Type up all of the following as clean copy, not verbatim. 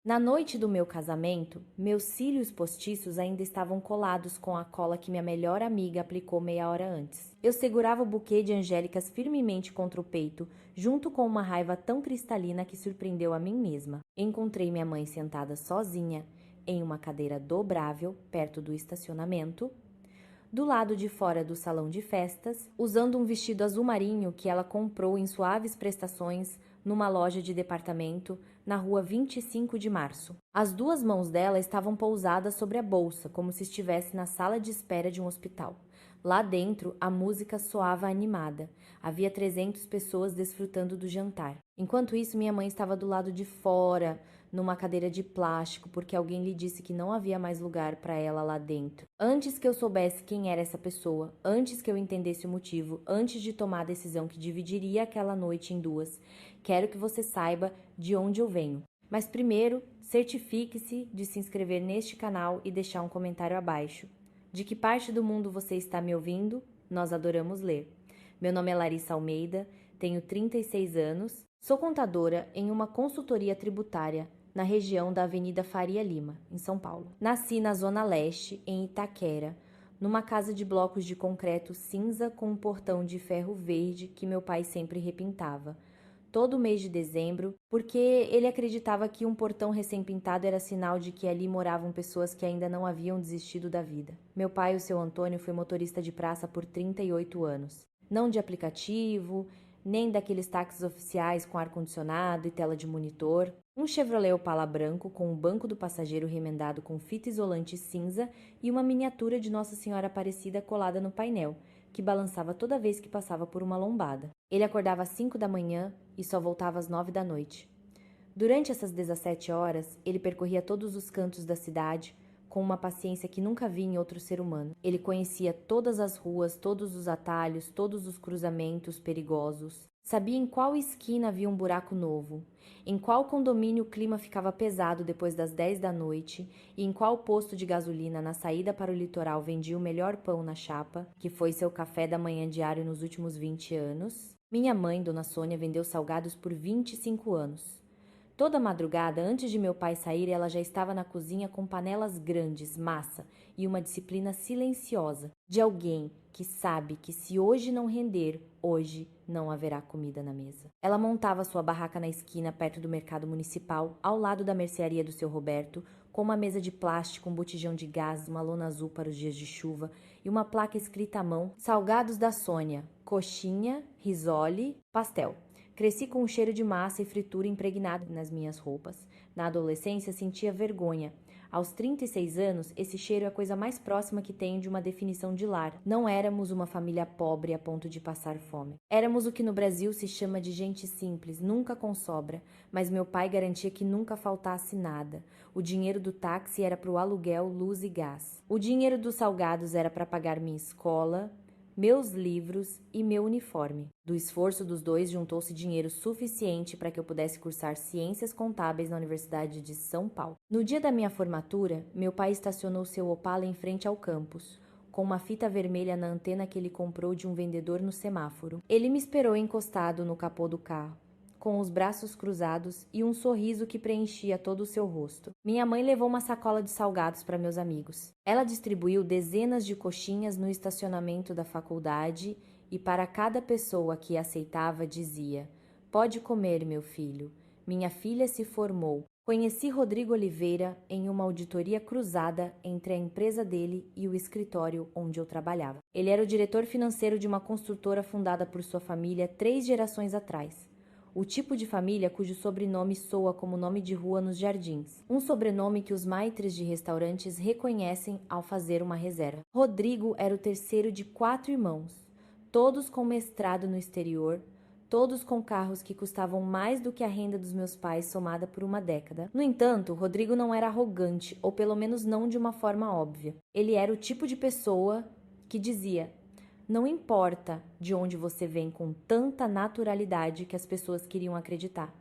Na noite do meu casamento, meus cílios postiços ainda estavam colados com a cola que minha melhor amiga aplicou meia hora antes. Eu segurava o buquê de angélicas firmemente contra o peito, junto com uma raiva tão cristalina que surpreendeu a mim mesma. Encontrei minha mãe sentada sozinha, em uma cadeira dobrável, perto do estacionamento, do lado de fora do salão de festas, usando um vestido azul marinho que ela comprou em suaves prestações numa loja de departamento na rua 25 de Março. As duas mãos dela estavam pousadas sobre a bolsa, como se estivesse na sala de espera de um hospital. Lá dentro, a música soava animada. Havia 300 pessoas desfrutando do jantar. Enquanto isso, minha mãe estava do lado de fora, numa cadeira de plástico, porque alguém lhe disse que não havia mais lugar para ela lá dentro. Antes que eu soubesse quem era essa pessoa, antes que eu entendesse o motivo, antes de tomar a decisão que dividiria aquela noite em duas, quero que você saiba de onde eu venho. Mas primeiro, certifique-se de se inscrever neste canal e deixar um comentário abaixo. De que parte do mundo você está me ouvindo? Nós adoramos ler. Meu nome é Larissa Almeida, tenho 36 anos, sou contadora em uma consultoria tributária na região da Avenida Faria Lima, em São Paulo. Nasci na Zona Leste, em Itaquera, numa casa de blocos de concreto cinza com um portão de ferro verde que meu pai sempre repintava todo mês de dezembro, porque ele acreditava que um portão recém-pintado era sinal de que ali moravam pessoas que ainda não haviam desistido da vida. Meu pai, o seu Antônio, foi motorista de praça por 38 anos. Não de aplicativo, nem daqueles táxis oficiais com ar-condicionado e tela de monitor. Um Chevrolet Opala branco com um banco do passageiro remendado com fita isolante cinza e uma miniatura de Nossa Senhora Aparecida colada no painel, que balançava toda vez que passava por uma lombada. Ele acordava às 5 da manhã e só voltava às 9 da noite. Durante essas 17 horas, ele percorria todos os cantos da cidade com uma paciência que nunca vi em outro ser humano. Ele conhecia todas as ruas, todos os atalhos, todos os cruzamentos perigosos. Sabia em qual esquina havia um buraco novo, em qual condomínio o clima ficava pesado depois das 10 da noite e em qual posto de gasolina na saída para o litoral vendia o melhor pão na chapa, que foi seu café da manhã diário nos últimos 20 anos. Minha mãe, Dona Sônia, vendeu salgados por 25 anos. Toda madrugada, antes de meu pai sair, ela já estava na cozinha com panelas grandes, massa e uma disciplina silenciosa de alguém que sabe que se hoje não render, hoje não haverá comida na mesa. Ela montava sua barraca na esquina, perto do mercado municipal, ao lado da mercearia do seu Roberto, com uma mesa de plástico, um botijão de gás, uma lona azul para os dias de chuva e uma placa escrita à mão: Salgados da Sônia, coxinha, risole, pastel. Cresci com um cheiro de massa e fritura impregnado nas minhas roupas. Na adolescência, sentia vergonha. Aos 36 anos, esse cheiro é a coisa mais próxima que tenho de uma definição de lar. Não éramos uma família pobre a ponto de passar fome. Éramos o que no Brasil se chama de gente simples, nunca com sobra, mas meu pai garantia que nunca faltasse nada. O dinheiro do táxi era para o aluguel, luz e gás. O dinheiro dos salgados era para pagar minha escola, meus livros e meu uniforme. Do esforço dos dois juntou-se dinheiro suficiente para que eu pudesse cursar ciências contábeis na Universidade de São Paulo. No dia da minha formatura, meu pai estacionou seu Opala em frente ao campus, com uma fita vermelha na antena que ele comprou de um vendedor no semáforo. Ele me esperou encostado no capô do carro, com os braços cruzados e um sorriso que preenchia todo o seu rosto. Minha mãe levou uma sacola de salgados para meus amigos. Ela distribuiu dezenas de coxinhas no estacionamento da faculdade e para cada pessoa que aceitava dizia: Pode comer, meu filho. Minha filha se formou. Conheci Rodrigo Oliveira em uma auditoria cruzada entre a empresa dele e o escritório onde eu trabalhava. Ele era o diretor financeiro de uma construtora fundada por sua família 3 gerações atrás. O tipo de família cujo sobrenome soa como nome de rua nos jardins. Um sobrenome que os maitres de restaurantes reconhecem ao fazer uma reserva. Rodrigo era o terceiro de 4 irmãos, todos com mestrado no exterior, todos com carros que custavam mais do que a renda dos meus pais somada por uma década. No entanto, Rodrigo não era arrogante, ou pelo menos não de uma forma óbvia. Ele era o tipo de pessoa que dizia: não importa de onde você vem, com tanta naturalidade que as pessoas queriam acreditar.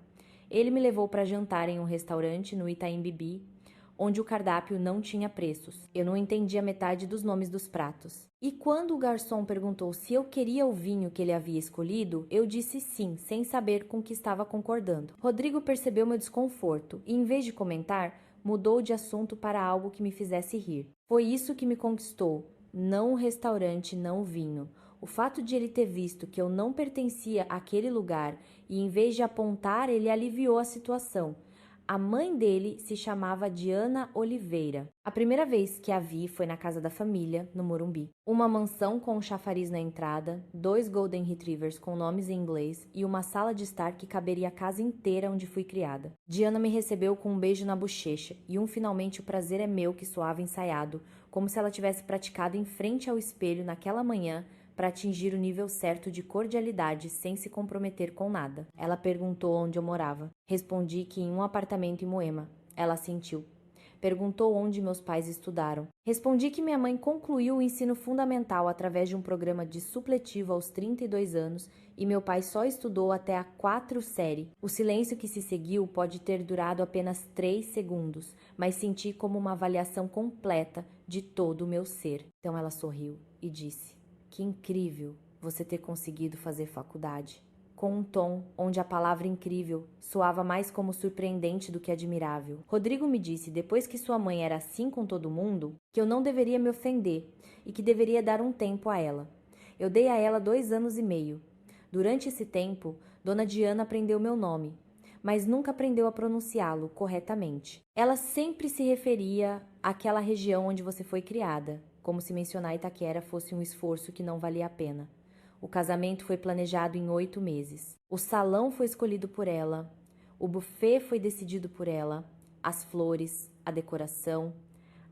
Ele me levou para jantar em um restaurante no Itaim Bibi, onde o cardápio não tinha preços. Eu não entendia metade dos nomes dos pratos. E quando o garçom perguntou se eu queria o vinho que ele havia escolhido, eu disse sim, sem saber com que estava concordando. Rodrigo percebeu meu desconforto e, em vez de comentar, mudou de assunto para algo que me fizesse rir. Foi isso que me conquistou, não o restaurante, não o vinho. O fato de ele ter visto que eu não pertencia àquele lugar e, em vez de apontar, ele aliviou a situação. A mãe dele se chamava Diana Oliveira. A primeira vez que a vi foi na casa da família, no Morumbi. Uma mansão com um chafariz na entrada, 2 Golden Retrievers com nomes em inglês e uma sala de estar que caberia a casa inteira onde fui criada. Diana me recebeu com um beijo na bochecha e finalmente o prazer é meu que soava ensaiado, como se ela tivesse praticado em frente ao espelho naquela manhã para atingir o nível certo de cordialidade sem se comprometer com nada. Ela perguntou onde eu morava. Respondi que em um apartamento em Moema. Ela assentiu. Perguntou onde meus pais estudaram. Respondi que minha mãe concluiu o ensino fundamental através de um programa de supletivo aos 32 anos e meu pai só estudou até a 4ª série. O silêncio que se seguiu pode ter durado apenas 3 segundos, mas senti como uma avaliação completa de todo o meu ser. Então ela sorriu e disse: "Que incrível você ter conseguido fazer faculdade." Com um tom onde a palavra incrível soava mais como surpreendente do que admirável. Rodrigo me disse, depois que sua mãe era assim com todo mundo, que eu não deveria me ofender e que deveria dar um tempo a ela. Eu dei a ela 2 anos e meio. Durante esse tempo, Dona Diana aprendeu meu nome, mas nunca aprendeu a pronunciá-lo corretamente. Ela sempre se referia àquela região onde você foi criada, como se mencionar Itaquera fosse um esforço que não valia a pena. O casamento foi planejado em 8 meses. O salão foi escolhido por ela, o buffet foi decidido por ela, as flores, a decoração,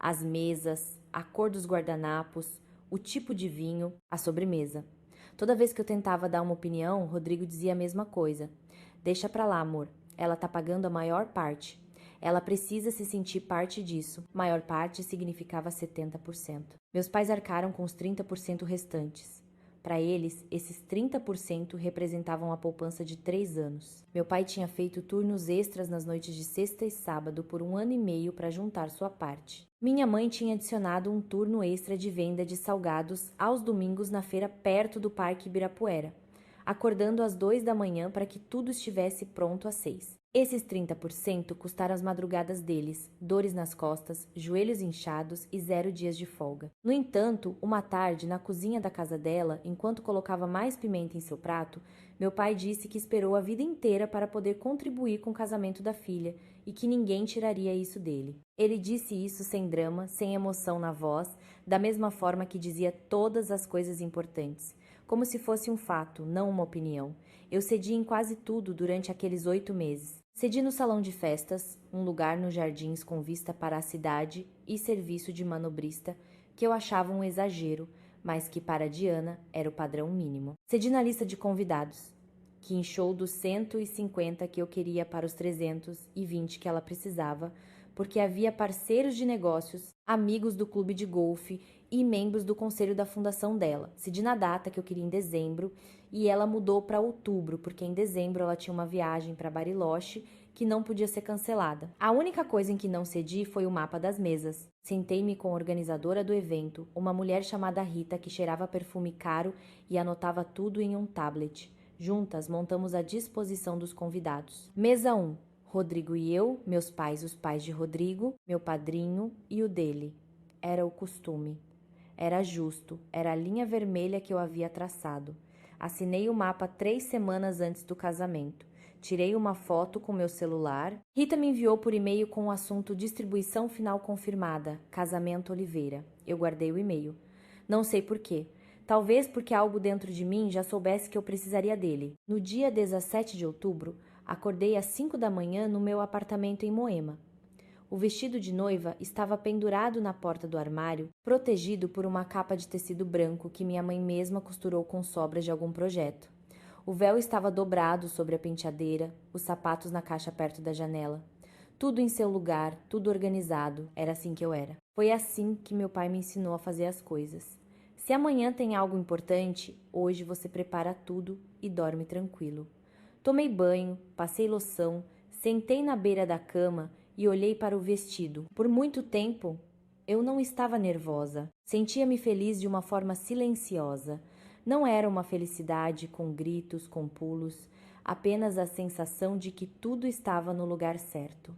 as mesas, a cor dos guardanapos, o tipo de vinho, a sobremesa. Toda vez que eu tentava dar uma opinião, Rodrigo dizia a mesma coisa. "Deixa pra lá, amor. Ela tá pagando a maior parte. Ela precisa se sentir parte disso." Maior parte significava 70%. Meus pais arcaram com os 30% restantes. Para eles, esses 30% representavam a poupança de 3 anos. Meu pai tinha feito turnos extras nas noites de sexta e sábado por 1 ano e meio para juntar sua parte. Minha mãe tinha adicionado um turno extra de venda de salgados aos domingos na feira perto do Parque Ibirapuera, acordando às 2 da manhã para que tudo estivesse pronto às 6. Esses 30% custaram as madrugadas deles, dores nas costas, joelhos inchados e 0 dias de folga. No entanto, uma tarde, na cozinha da casa dela, enquanto colocava mais pimenta em seu prato, meu pai disse que esperou a vida inteira para poder contribuir com o casamento da filha e que ninguém tiraria isso dele. Ele disse isso sem drama, sem emoção na voz, da mesma forma que dizia todas as coisas importantes, como se fosse um fato, não uma opinião. Eu cedi em quase tudo durante aqueles 8 meses. Cedi no salão de festas, um lugar nos jardins com vista para a cidade e serviço de manobrista, que eu achava um exagero, mas que para Diana era o padrão mínimo. Cedi na lista de convidados, que inchou dos 150 que eu queria para os 320 que ela precisava, porque havia parceiros de negócios, amigos do clube de golfe e membros do conselho da fundação dela. Cedi na data que eu queria em dezembro e ela mudou para outubro, porque em dezembro ela tinha uma viagem para Bariloche que não podia ser cancelada. A única coisa em que não cedi foi o mapa das mesas. Sentei-me com a organizadora do evento, uma mulher chamada Rita que cheirava perfume caro e anotava tudo em um tablet. Juntas montamos a disposição dos convidados. Mesa 1. Rodrigo e eu, meus pais, os pais de Rodrigo, meu padrinho e o dele. Era o costume. Era justo, era a linha vermelha que eu havia traçado. Assinei o mapa 3 semanas antes do casamento. Tirei uma foto com meu celular. Rita me enviou por e-mail com o assunto distribuição final confirmada, Casamento Oliveira. Eu guardei o e-mail. Não sei por quê. Talvez porque algo dentro de mim já soubesse que eu precisaria dele. No dia 17 de outubro, acordei às 5 da manhã no meu apartamento em Moema. O vestido de noiva estava pendurado na porta do armário, protegido por uma capa de tecido branco que minha mãe mesma costurou com sobras de algum projeto. O véu estava dobrado sobre a penteadeira, os sapatos na caixa perto da janela. Tudo em seu lugar, tudo organizado, era assim que eu era. Foi assim que meu pai me ensinou a fazer as coisas. Se amanhã tem algo importante, hoje você prepara tudo e dorme tranquilo. Tomei banho, passei loção, sentei na beira da cama e olhei para o vestido. Por muito tempo, eu não estava nervosa. Sentia-me feliz de uma forma silenciosa. Não era uma felicidade com gritos, com pulos, apenas a sensação de que tudo estava no lugar certo.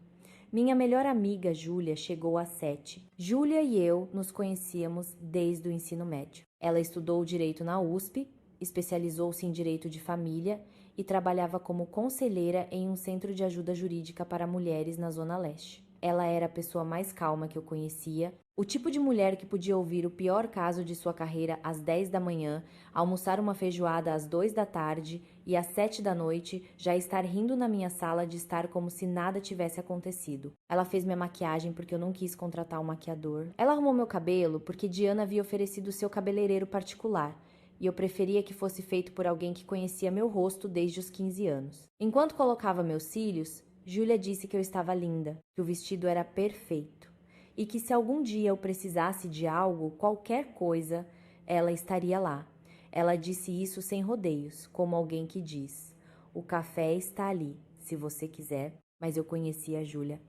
Minha melhor amiga, Júlia, chegou às 7. Júlia e eu nos conhecíamos desde o ensino médio. Ela estudou direito na USP, especializou-se em direito de família e trabalhava como conselheira em um centro de ajuda jurídica para mulheres na Zona Leste. Ela era a pessoa mais calma que eu conhecia, o tipo de mulher que podia ouvir o pior caso de sua carreira às 10 da manhã, almoçar uma feijoada às 2 da tarde e às 7 da noite já estar rindo na minha sala de estar como se nada tivesse acontecido. Ela fez minha maquiagem porque eu não quis contratar um maquiador. Ela arrumou meu cabelo porque Diana havia oferecido seu cabeleireiro particular e eu preferia que fosse feito por alguém que conhecia meu rosto desde os 15 anos. Enquanto colocava meus cílios, Júlia disse que eu estava linda, que o vestido era perfeito e que se algum dia eu precisasse de algo, qualquer coisa, ela estaria lá. Ela disse isso sem rodeios, como alguém que diz: "O café está ali, se você quiser." Mas eu conhecia a Júlia.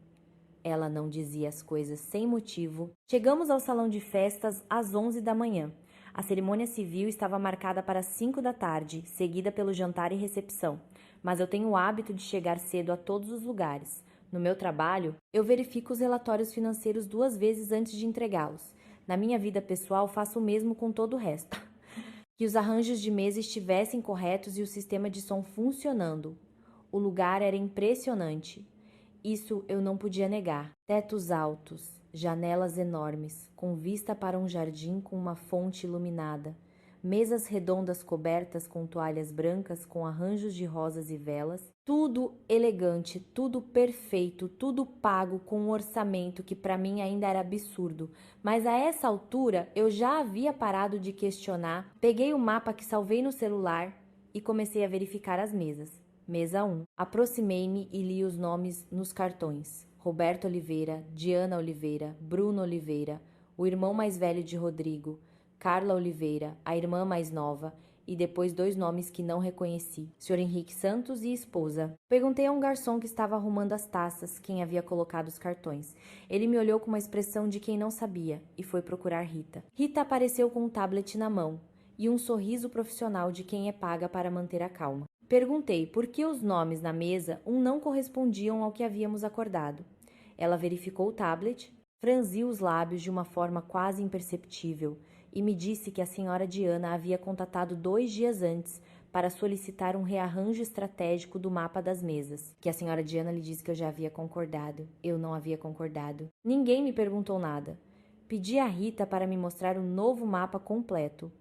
Ela não dizia as coisas sem motivo. Chegamos ao salão de festas às 11 da manhã. A cerimônia civil estava marcada para 5 da tarde, seguida pelo jantar e recepção. Mas eu tenho o hábito de chegar cedo a todos os lugares. No meu trabalho, eu verifico os relatórios financeiros 2 vezes antes de entregá-los. Na minha vida pessoal, faço o mesmo com todo o resto. Que os arranjos de mesa estivessem corretos e o sistema de som funcionando. O lugar era impressionante. Isso eu não podia negar. Tetos altos, janelas enormes, com vista para um jardim com uma fonte iluminada. Mesas redondas cobertas com toalhas brancas com arranjos de rosas e velas, tudo elegante, tudo perfeito, tudo pago com um orçamento que para mim ainda era absurdo, mas a essa altura eu já havia parado de questionar, peguei o mapa que salvei no celular e comecei a verificar as mesas. Mesa 1. Aproximei-me e li os nomes nos cartões. Roberto Oliveira, Diana Oliveira, Bruno Oliveira, o irmão mais velho de Rodrigo, Carla Oliveira, a irmã mais nova, e depois 2 nomes que não reconheci, Sr. Henrique Santos e esposa. Perguntei a um garçom que estava arrumando as taças quem havia colocado os cartões. Ele me olhou com uma expressão de quem não sabia e foi procurar Rita. Rita apareceu com um tablet na mão e um sorriso profissional de quem é paga para manter a calma. Perguntei por que os nomes na mesa não correspondiam ao que havíamos acordado. Ela verificou o tablet, franziu os lábios de uma forma quase imperceptível e me disse que a senhora Diana havia contatado 2 dias antes para solicitar um rearranjo estratégico do mapa das mesas, que a senhora Diana lhe disse que eu já havia concordado. Eu não havia concordado. Ninguém me perguntou nada. Pedi a Rita para me mostrar o novo mapa completo.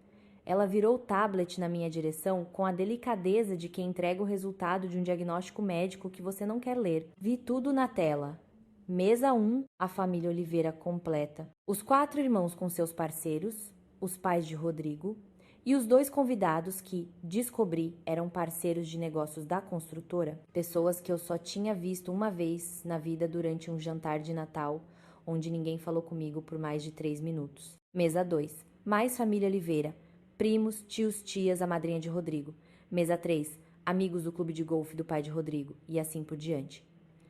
Ela virou o tablet na minha direção com a delicadeza de quem entrega o resultado de um diagnóstico médico que você não quer ler. Vi tudo na tela. Mesa 1, a família Oliveira completa. Os 4 irmãos com seus parceiros, os pais de Rodrigo, e os 2 convidados que, descobri, eram parceiros de negócios da construtora, pessoas que eu só tinha visto uma vez na vida durante um jantar de Natal, onde ninguém falou comigo por mais de 3 minutos. Mesa 2, mais família Oliveira, primos, tios, tias, a madrinha de Rodrigo. Mesa 3, amigos do clube de golfe do pai de Rodrigo, e assim por diante.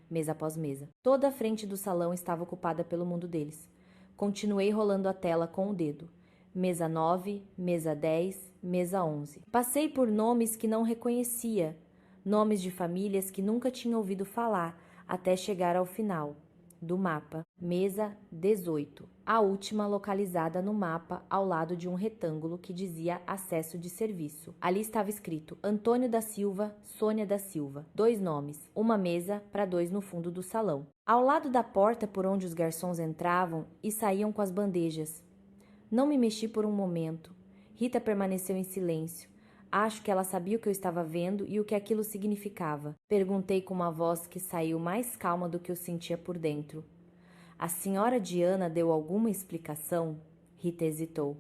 Mesa após mesa. Toda a frente do salão estava ocupada pelo mundo deles. Continuei rolando a tela com o dedo. Mesa 9, mesa 10, mesa 11. Passei por nomes que não reconhecia, nomes de famílias que nunca tinha ouvido falar, até chegar ao final do mapa. Mesa 18, a última localizada no mapa ao lado de um retângulo que dizia acesso de serviço. Ali estava escrito Antônio da Silva, Sônia da Silva. 2 nomes, uma mesa para 2 no fundo do salão. Ao lado da porta por onde os garçons entravam e saíam com as bandejas. Não me mexi por um momento. Rita permaneceu em silêncio. Acho que ela sabia o que eu estava vendo e o que aquilo significava. Perguntei com uma voz que saiu mais calma do que eu sentia por dentro. A senhora Diana deu alguma explicação? Rita hesitou.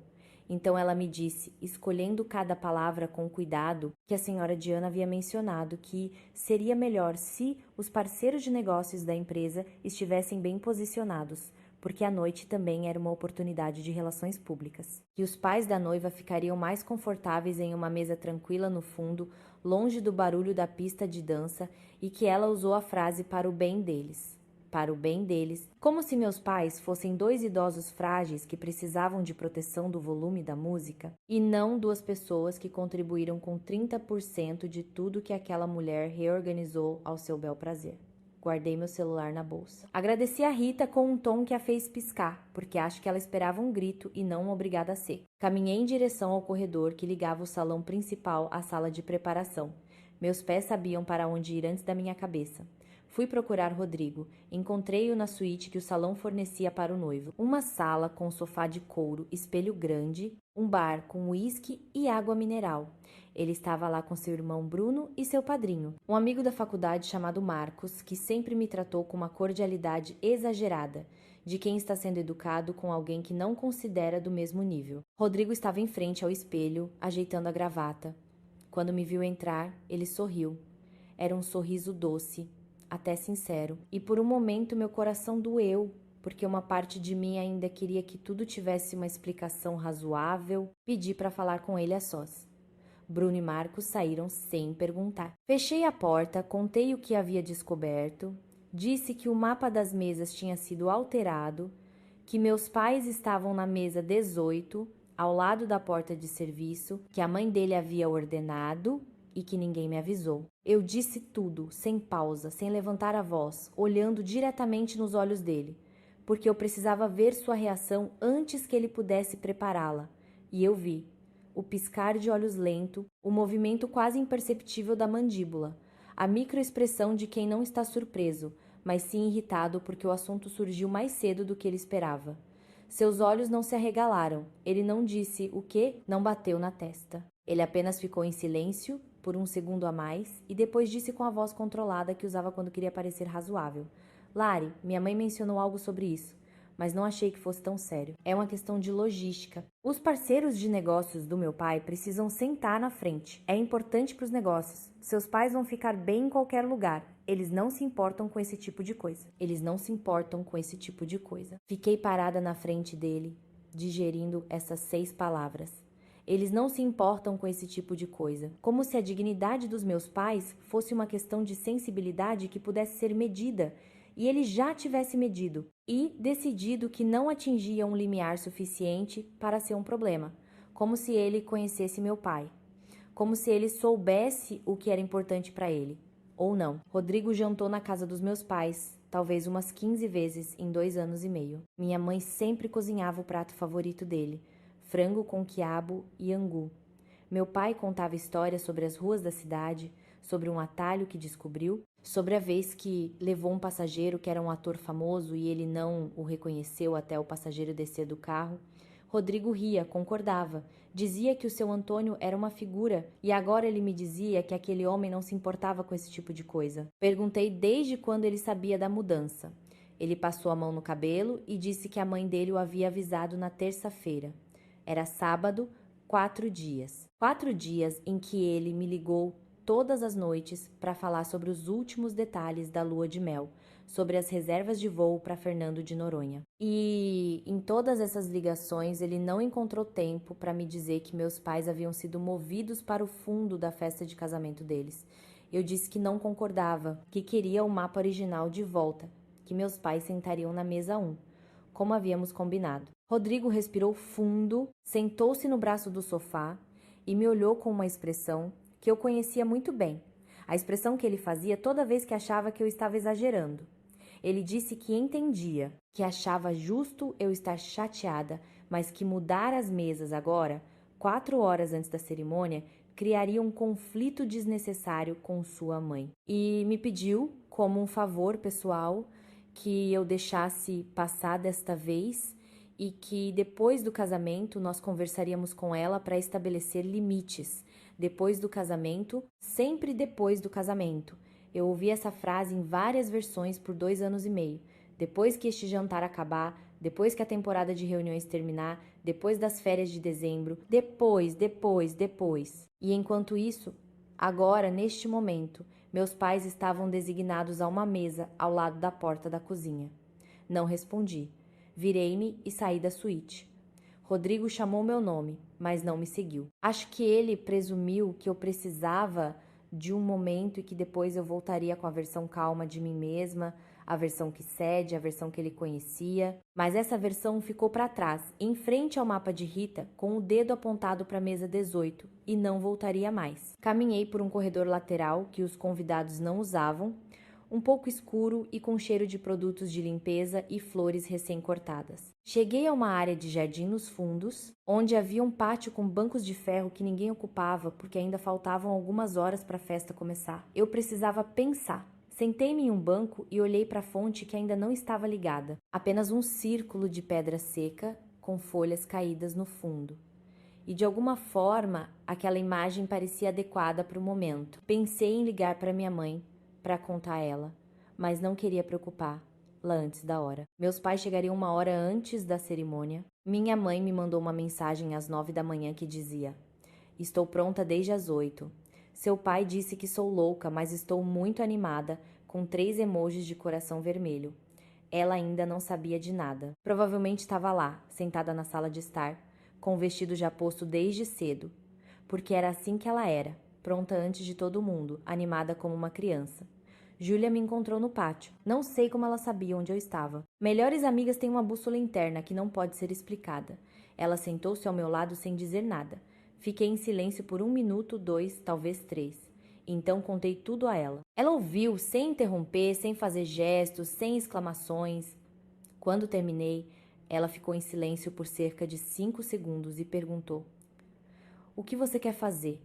Então ela me disse, escolhendo cada palavra com cuidado, que a senhora Diana havia mencionado que seria melhor se os parceiros de negócios da empresa estivessem bem posicionados, porque a noite também era uma oportunidade de relações públicas. Que os pais da noiva ficariam mais confortáveis em uma mesa tranquila no fundo, longe do barulho da pista de dança, e que ela usou a frase para o bem deles. para o bem deles, como se meus pais fossem dois idosos frágeis que precisavam de proteção do volume da música, e não duas pessoas que contribuíram com 30% de tudo que aquela mulher reorganizou ao seu bel prazer. Guardei meu celular na bolsa. Agradeci a Rita com um tom que a fez piscar, porque acho que ela esperava um grito e não uma obrigada a ser. Caminhei em direção ao corredor que ligava o salão principal à sala de preparação. Meus pés sabiam para onde ir antes da minha cabeça. Fui procurar Rodrigo. Encontrei-o na suíte que o salão fornecia para o noivo. Uma sala com sofá de couro, espelho grande, um bar com uísque e água mineral. Ele estava lá com seu irmão Bruno e seu padrinho, um amigo da faculdade chamado Marcos, que sempre me tratou com uma cordialidade exagerada, de quem está sendo educado com alguém que não considera do mesmo nível. Rodrigo estava em frente ao espelho, ajeitando a gravata. Quando me viu entrar, ele sorriu. Era um sorriso doce, até sincero, e por um momento meu coração doeu, porque uma parte de mim ainda queria que tudo tivesse uma explicação razoável. Pedi para falar com ele a sós. Bruno e Marcos saíram sem perguntar. Fechei a porta, contei o que havia descoberto, disse que o mapa das mesas tinha sido alterado, que meus pais estavam na mesa 18, ao lado da porta de serviço, que a mãe dele havia ordenado e que ninguém me avisou. Eu disse tudo, sem pausa, sem levantar a voz, olhando diretamente nos olhos dele, porque eu precisava ver sua reação antes que ele pudesse prepará-la. E eu vi. O piscar de olhos lento, o movimento quase imperceptível da mandíbula, a microexpressão de quem não está surpreso, mas sim irritado porque o assunto surgiu mais cedo do que ele esperava. Seus olhos não se arregalaram, ele não disse o que, não bateu na testa. Ele apenas ficou em silêncio por um segundo a mais e depois disse com a voz controlada que usava quando queria parecer razoável. Lari, minha mãe mencionou algo sobre isso, mas não achei que fosse tão sério. É uma questão de logística. Os parceiros de negócios do meu pai precisam sentar na frente. É importante para os negócios. Seus pais vão ficar bem em qualquer lugar. Eles não se importam com esse tipo de coisa. Eles não se importam com esse tipo de coisa. Fiquei parada na frente dele, digerindo essas 6 palavras. Eles não se importam com esse tipo de coisa. Como se a dignidade dos meus pais fosse uma questão de sensibilidade que pudesse ser medida, e ele já tivesse medido e decidido que não atingia um limiar suficiente para ser um problema, como se ele conhecesse meu pai, como se ele soubesse o que era importante para ele, ou não. Rodrigo jantou na casa dos meus pais, talvez umas 15 vezes em 2 anos e meio. Minha mãe sempre cozinhava o prato favorito dele, frango com quiabo e angu. Meu pai contava histórias sobre as ruas da cidade, sobre um atalho que descobriu, sobre a vez que levou um passageiro que era um ator famoso e ele não o reconheceu até o passageiro descer do carro. Rodrigo ria, concordava, dizia que o seu Antônio era uma figura e agora ele me dizia que aquele homem não se importava com esse tipo de coisa. Perguntei desde quando ele sabia da mudança. Ele passou a mão no cabelo e disse que a mãe dele o havia avisado na terça-feira. Era sábado, 4 dias. 4 dias em que ele me ligou todas as noites para falar sobre os últimos detalhes da lua de mel, sobre as reservas de voo para Fernando de Noronha. E em todas essas ligações ele não encontrou tempo para me dizer que meus pais haviam sido movidos para o fundo da festa de casamento deles. Eu disse que não concordava, que queria o mapa original de volta, que meus pais sentariam na mesa 1, como havíamos combinado. Rodrigo respirou fundo, sentou-se no braço do sofá e me olhou com uma expressão que eu conhecia muito bem, a expressão que ele fazia toda vez que achava que eu estava exagerando. Ele disse que entendia, que achava justo eu estar chateada, mas que mudar as mesas agora, 4 horas antes da cerimônia, criaria um conflito desnecessário com sua mãe. E me pediu, como um favor pessoal, que eu deixasse passar desta vez e que depois do casamento nós conversaríamos com ela para estabelecer limites. Depois do casamento, sempre depois do casamento. Eu ouvi essa frase em várias versões por 2 anos e meio. Depois que este jantar acabar, depois que a temporada de reuniões terminar, depois das férias de dezembro, depois. E enquanto isso, agora, neste momento, meus pais estavam designados a uma mesa ao lado da porta da cozinha. Não respondi. Virei-me e saí da suíte. Rodrigo chamou meu nome, mas não me seguiu. Acho que ele presumiu que eu precisava de um momento e que depois eu voltaria com a versão calma de mim mesma, a versão que cede, a versão que ele conhecia, mas essa versão ficou para trás, em frente ao mapa de Rita, com o dedo apontado para a mesa 18, e não voltaria mais. Caminhei por um corredor lateral que os convidados não usavam, um pouco escuro e com cheiro de produtos de limpeza e flores recém-cortadas. Cheguei a uma área de jardim nos fundos, onde havia um pátio com bancos de ferro que ninguém ocupava porque ainda faltavam algumas horas para a festa começar. Eu precisava pensar. Sentei-me em um banco e olhei para a fonte que ainda não estava ligada. Apenas um círculo de pedra seca com folhas caídas no fundo. E de alguma forma, aquela imagem parecia adequada para o momento. Pensei em ligar para minha mãe para contar a ela, mas não queria preocupá-la antes da hora. Meus pais chegariam uma hora antes da cerimônia. Minha mãe me mandou uma mensagem às 9 da manhã que dizia: "Estou pronta desde as 8. Seu pai disse que sou louca, mas estou muito animada", com 3 emojis de coração vermelho. Ela ainda não sabia de nada. Provavelmente estava lá, sentada na sala de estar, com o vestido já posto desde cedo, porque era assim que ela era, pronta antes de todo mundo, animada como uma criança. Júlia me encontrou no pátio. Não sei como ela sabia onde eu estava. Melhores amigas têm uma bússola interna que não pode ser explicada. Ela sentou-se ao meu lado sem dizer nada. Fiquei em silêncio por 1 minuto, 2, talvez 3. Então contei tudo a ela. Ela ouviu, sem interromper, sem fazer gestos, sem exclamações. Quando terminei, ela ficou em silêncio por cerca de 5 segundos e perguntou: "O que você quer fazer?"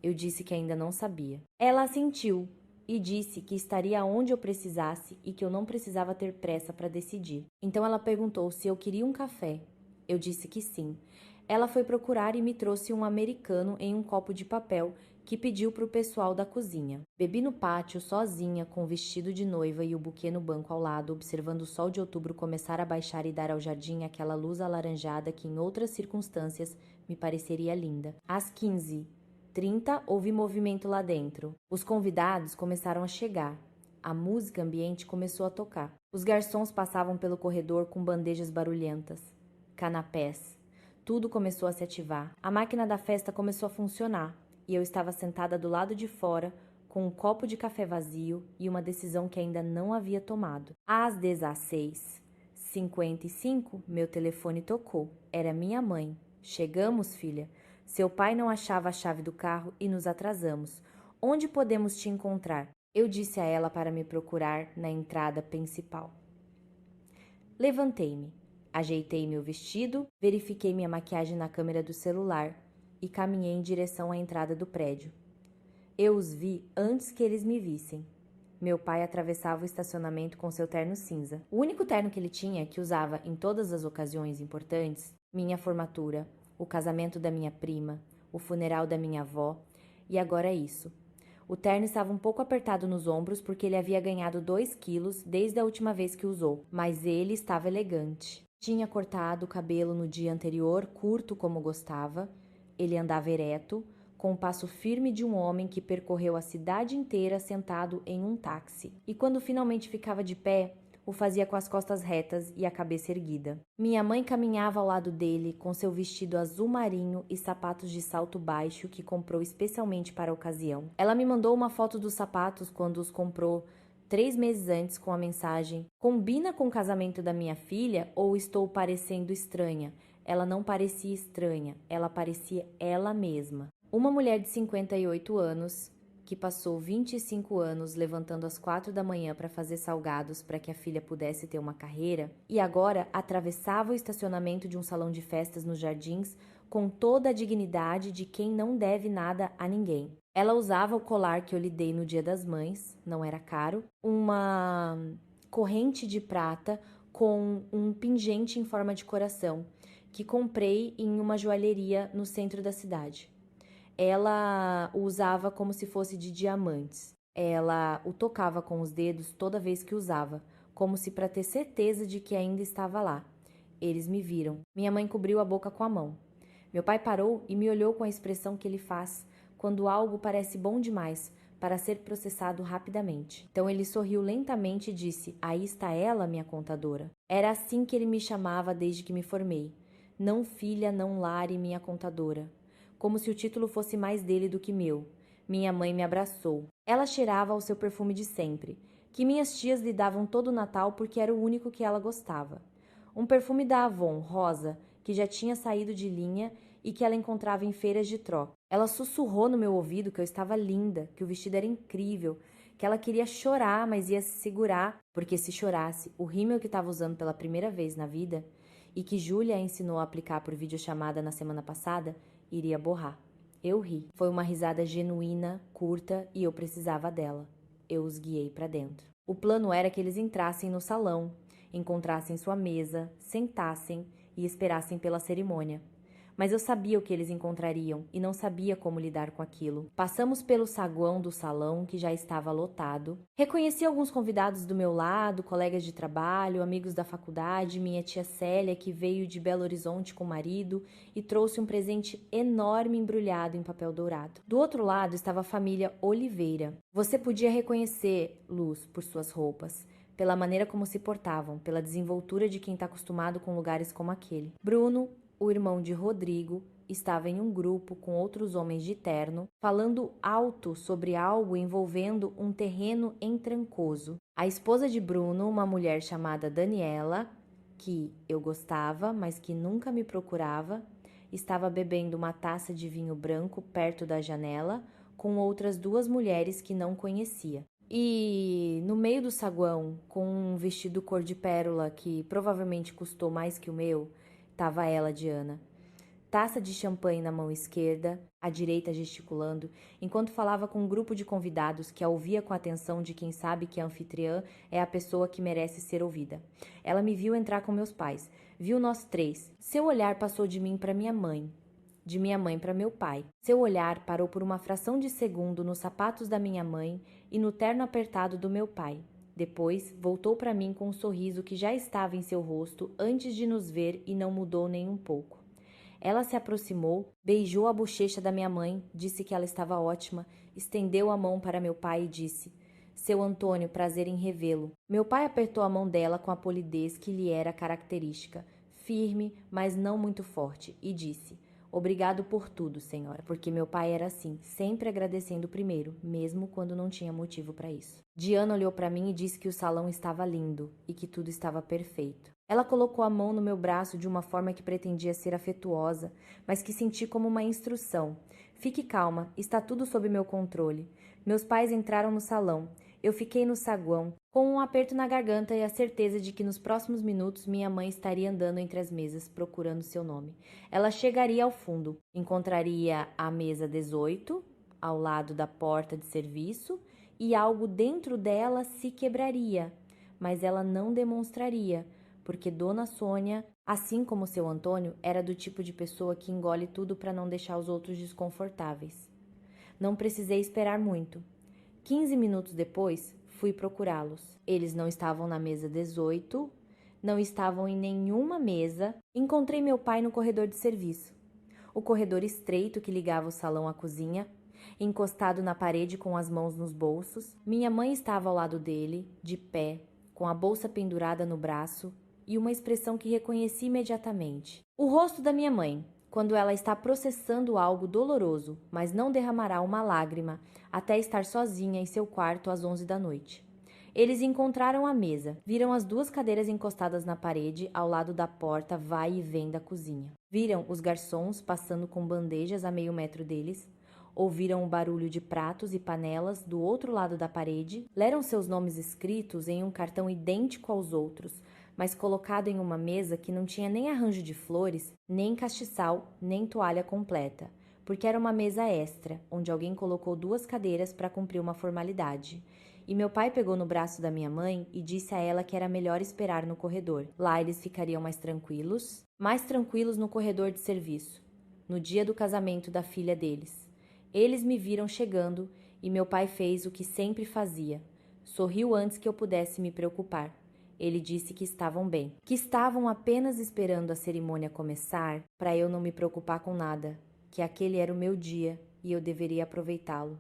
Eu disse que ainda não sabia. Ela assentiu e disse que estaria onde eu precisasse e que eu não precisava ter pressa para decidir. Então ela perguntou se eu queria um café. Eu disse que sim. Ela foi procurar e me trouxe um americano em um copo de papel que pediu para o pessoal da cozinha. Bebi no pátio, sozinha, com o vestido de noiva e o buquê no banco ao lado, observando o sol de outubro começar a baixar e dar ao jardim aquela luz alaranjada que em outras circunstâncias me pareceria linda. Às 15h30 houve movimento lá dentro. Os convidados começaram a chegar. A música ambiente começou a tocar. Os garçons passavam pelo corredor com bandejas barulhentas, canapés. Tudo começou a se ativar. A máquina da festa começou a funcionar e eu estava sentada do lado de fora com um copo de café vazio e uma decisão que ainda não havia tomado. Às 16h55, meu telefone tocou. Era minha mãe. "Chegamos, filha. Seu pai não achava a chave do carro e nos atrasamos. Onde podemos te encontrar?" Eu disse a ela para me procurar na entrada principal. Levantei-me, ajeitei meu vestido, verifiquei minha maquiagem na câmera do celular e caminhei em direção à entrada do prédio. Eu os vi antes que eles me vissem. Meu pai atravessava o estacionamento com seu terno cinza. O único terno que ele tinha, que usava em todas as ocasiões importantes, minha formatura, o casamento da minha prima, o funeral da minha avó, e agora isso. O terno estava um pouco apertado nos ombros porque ele havia ganhado 2 quilos desde a última vez que usou, mas ele estava elegante. Tinha cortado o cabelo no dia anterior, curto como gostava. Ele andava ereto, com o passo firme de um homem que percorreu a cidade inteira sentado em um táxi. E quando finalmente ficava de pé, o fazia com as costas retas e a cabeça erguida. Minha mãe caminhava ao lado dele com seu vestido azul marinho e sapatos de salto baixo que comprou especialmente para a ocasião. Ela me mandou uma foto dos sapatos quando os comprou 3 meses antes com a mensagem: "Combina com o casamento da minha filha ou estou parecendo estranha?" Ela não parecia estranha, ela parecia ela mesma. Uma mulher de 58 anos que passou 25 anos levantando às 4 da manhã para fazer salgados para que a filha pudesse ter uma carreira e agora atravessava o estacionamento de um salão de festas nos jardins com toda a dignidade de quem não deve nada a ninguém. Ela usava o colar que eu lhe dei no Dia das Mães, não era caro, uma corrente de prata com um pingente em forma de coração que comprei em uma joalheria no centro da cidade. Ela o usava como se fosse de diamantes. Ela o tocava com os dedos toda vez que usava, como se para ter certeza de que ainda estava lá. Eles me viram. Minha mãe cobriu a boca com a mão. Meu pai parou e me olhou com a expressão que ele faz quando algo parece bom demais para ser processado rapidamente. Então ele sorriu lentamente e disse: "Aí está ela, minha contadora." Era assim que ele me chamava desde que me formei. Não filha, não lar e minha contadora. Como se o título fosse mais dele do que meu. Minha mãe me abraçou. Ela cheirava ao seu perfume de sempre. que minhas tias lhe davam todo o Natal porque era o único que ela gostava. Um perfume da Avon, rosa, que já tinha saído de linha e que ela encontrava em feiras de troca. Ela sussurrou no meu ouvido que eu estava linda, que o vestido era incrível, que ela queria chorar, mas ia se segurar, porque se chorasse, o rímel que estava usando pela primeira vez na vida e que Júlia a ensinou a aplicar por videochamada na semana passada, iria borrar. Eu ri. Foi uma risada genuína, curta, e eu precisava dela. Eu os guiei para dentro. O plano era que eles entrassem no salão, encontrassem sua mesa, sentassem e esperassem pela cerimônia. Mas eu sabia o que eles encontrariam e não sabia como lidar com aquilo. Passamos pelo saguão do salão, que já estava lotado. Reconheci alguns convidados do meu lado, colegas de trabalho, amigos da faculdade, minha tia Célia, que veio de Belo Horizonte com o marido e trouxe um presente enorme embrulhado em papel dourado. Do outro lado estava a família Oliveira. Você podia reconhecer Luz por suas roupas, pela maneira como se portavam, pela desenvoltura de quem está acostumado com lugares como aquele. Bruno, o irmão de Rodrigo, estava em um grupo com outros homens de terno, falando alto sobre algo envolvendo um terreno em Trancoso. A esposa de Bruno, uma mulher chamada Daniela, que eu gostava, mas que nunca me procurava, estava bebendo uma taça de vinho branco perto da janela, com outras duas mulheres que não conhecia. E no meio do saguão, com um vestido cor de pérola que provavelmente custou mais que o meu, estava ela, Diana. Taça de champanhe na mão esquerda, à direita gesticulando, enquanto falava com um grupo de convidados que a ouvia com a atenção de quem sabe que a anfitriã é a pessoa que merece ser ouvida. Ela me viu entrar com meus pais, viu nós três. Seu olhar passou de mim para minha mãe, de minha mãe para meu pai. Seu olhar parou por uma fração de segundo nos sapatos da minha mãe e no terno apertado do meu pai. Depois, voltou para mim com um sorriso que já estava em seu rosto antes de nos ver e não mudou nem um pouco. Ela se aproximou, beijou a bochecha da minha mãe, disse que ela estava ótima, estendeu a mão para meu pai e disse: Seu Antônio, prazer em revê-lo. Meu pai apertou a mão dela com a polidez que lhe era característica, firme, mas não muito forte, e disse: Obrigado por tudo, senhora, porque meu pai era assim, sempre agradecendo primeiro, mesmo quando não tinha motivo para isso. Diana olhou para mim e disse que o salão estava lindo e que tudo estava perfeito. Ela colocou a mão no meu braço de uma forma que pretendia ser afetuosa, mas que senti como uma instrução. Fique calma, está tudo sob meu controle. Meus pais entraram no salão. Eu fiquei no saguão, com um aperto na garganta e a certeza de que nos próximos minutos minha mãe estaria andando entre as mesas, procurando seu nome. Ela chegaria ao fundo, encontraria a mesa 18, ao lado da porta de serviço, e algo dentro dela se quebraria, mas ela não demonstraria, porque Dona Sônia, assim como seu Antônio, era do tipo de pessoa que engole tudo para não deixar os outros desconfortáveis. Não precisei esperar muito. 15 minutos depois, fui procurá-los. Eles não estavam na mesa 18, não estavam em nenhuma mesa. Encontrei meu pai no corredor de serviço. O corredor estreito que ligava o salão à cozinha, encostado na parede com as mãos nos bolsos. Minha mãe estava ao lado dele, de pé, com a bolsa pendurada no braço e uma expressão que reconheci imediatamente. O rosto da minha mãe, quando ela está processando algo doloroso, mas não derramará uma lágrima até estar sozinha em seu quarto às 11 da noite. Eles encontraram a mesa, viram as duas cadeiras encostadas na parede ao lado da porta vai e vem da cozinha. Viram os garçons passando com bandejas a meio metro deles, ouviram o barulho de pratos e panelas do outro lado da parede, leram seus nomes escritos em um cartão idêntico aos outros, mas colocado em uma mesa que não tinha nem arranjo de flores, nem castiçal, nem toalha completa, porque era uma mesa extra, onde alguém colocou duas cadeiras para cumprir uma formalidade. E meu pai pegou no braço da minha mãe e disse a ela que era melhor esperar no corredor. Lá eles ficariam mais tranquilos no corredor de serviço, no dia do casamento da filha deles. Eles me viram chegando e meu pai fez o que sempre fazia. Sorriu antes que eu pudesse me preocupar. Ele disse que estavam bem, que estavam apenas esperando a cerimônia começar para eu não me preocupar com nada, que aquele era o meu dia e eu deveria aproveitá-lo.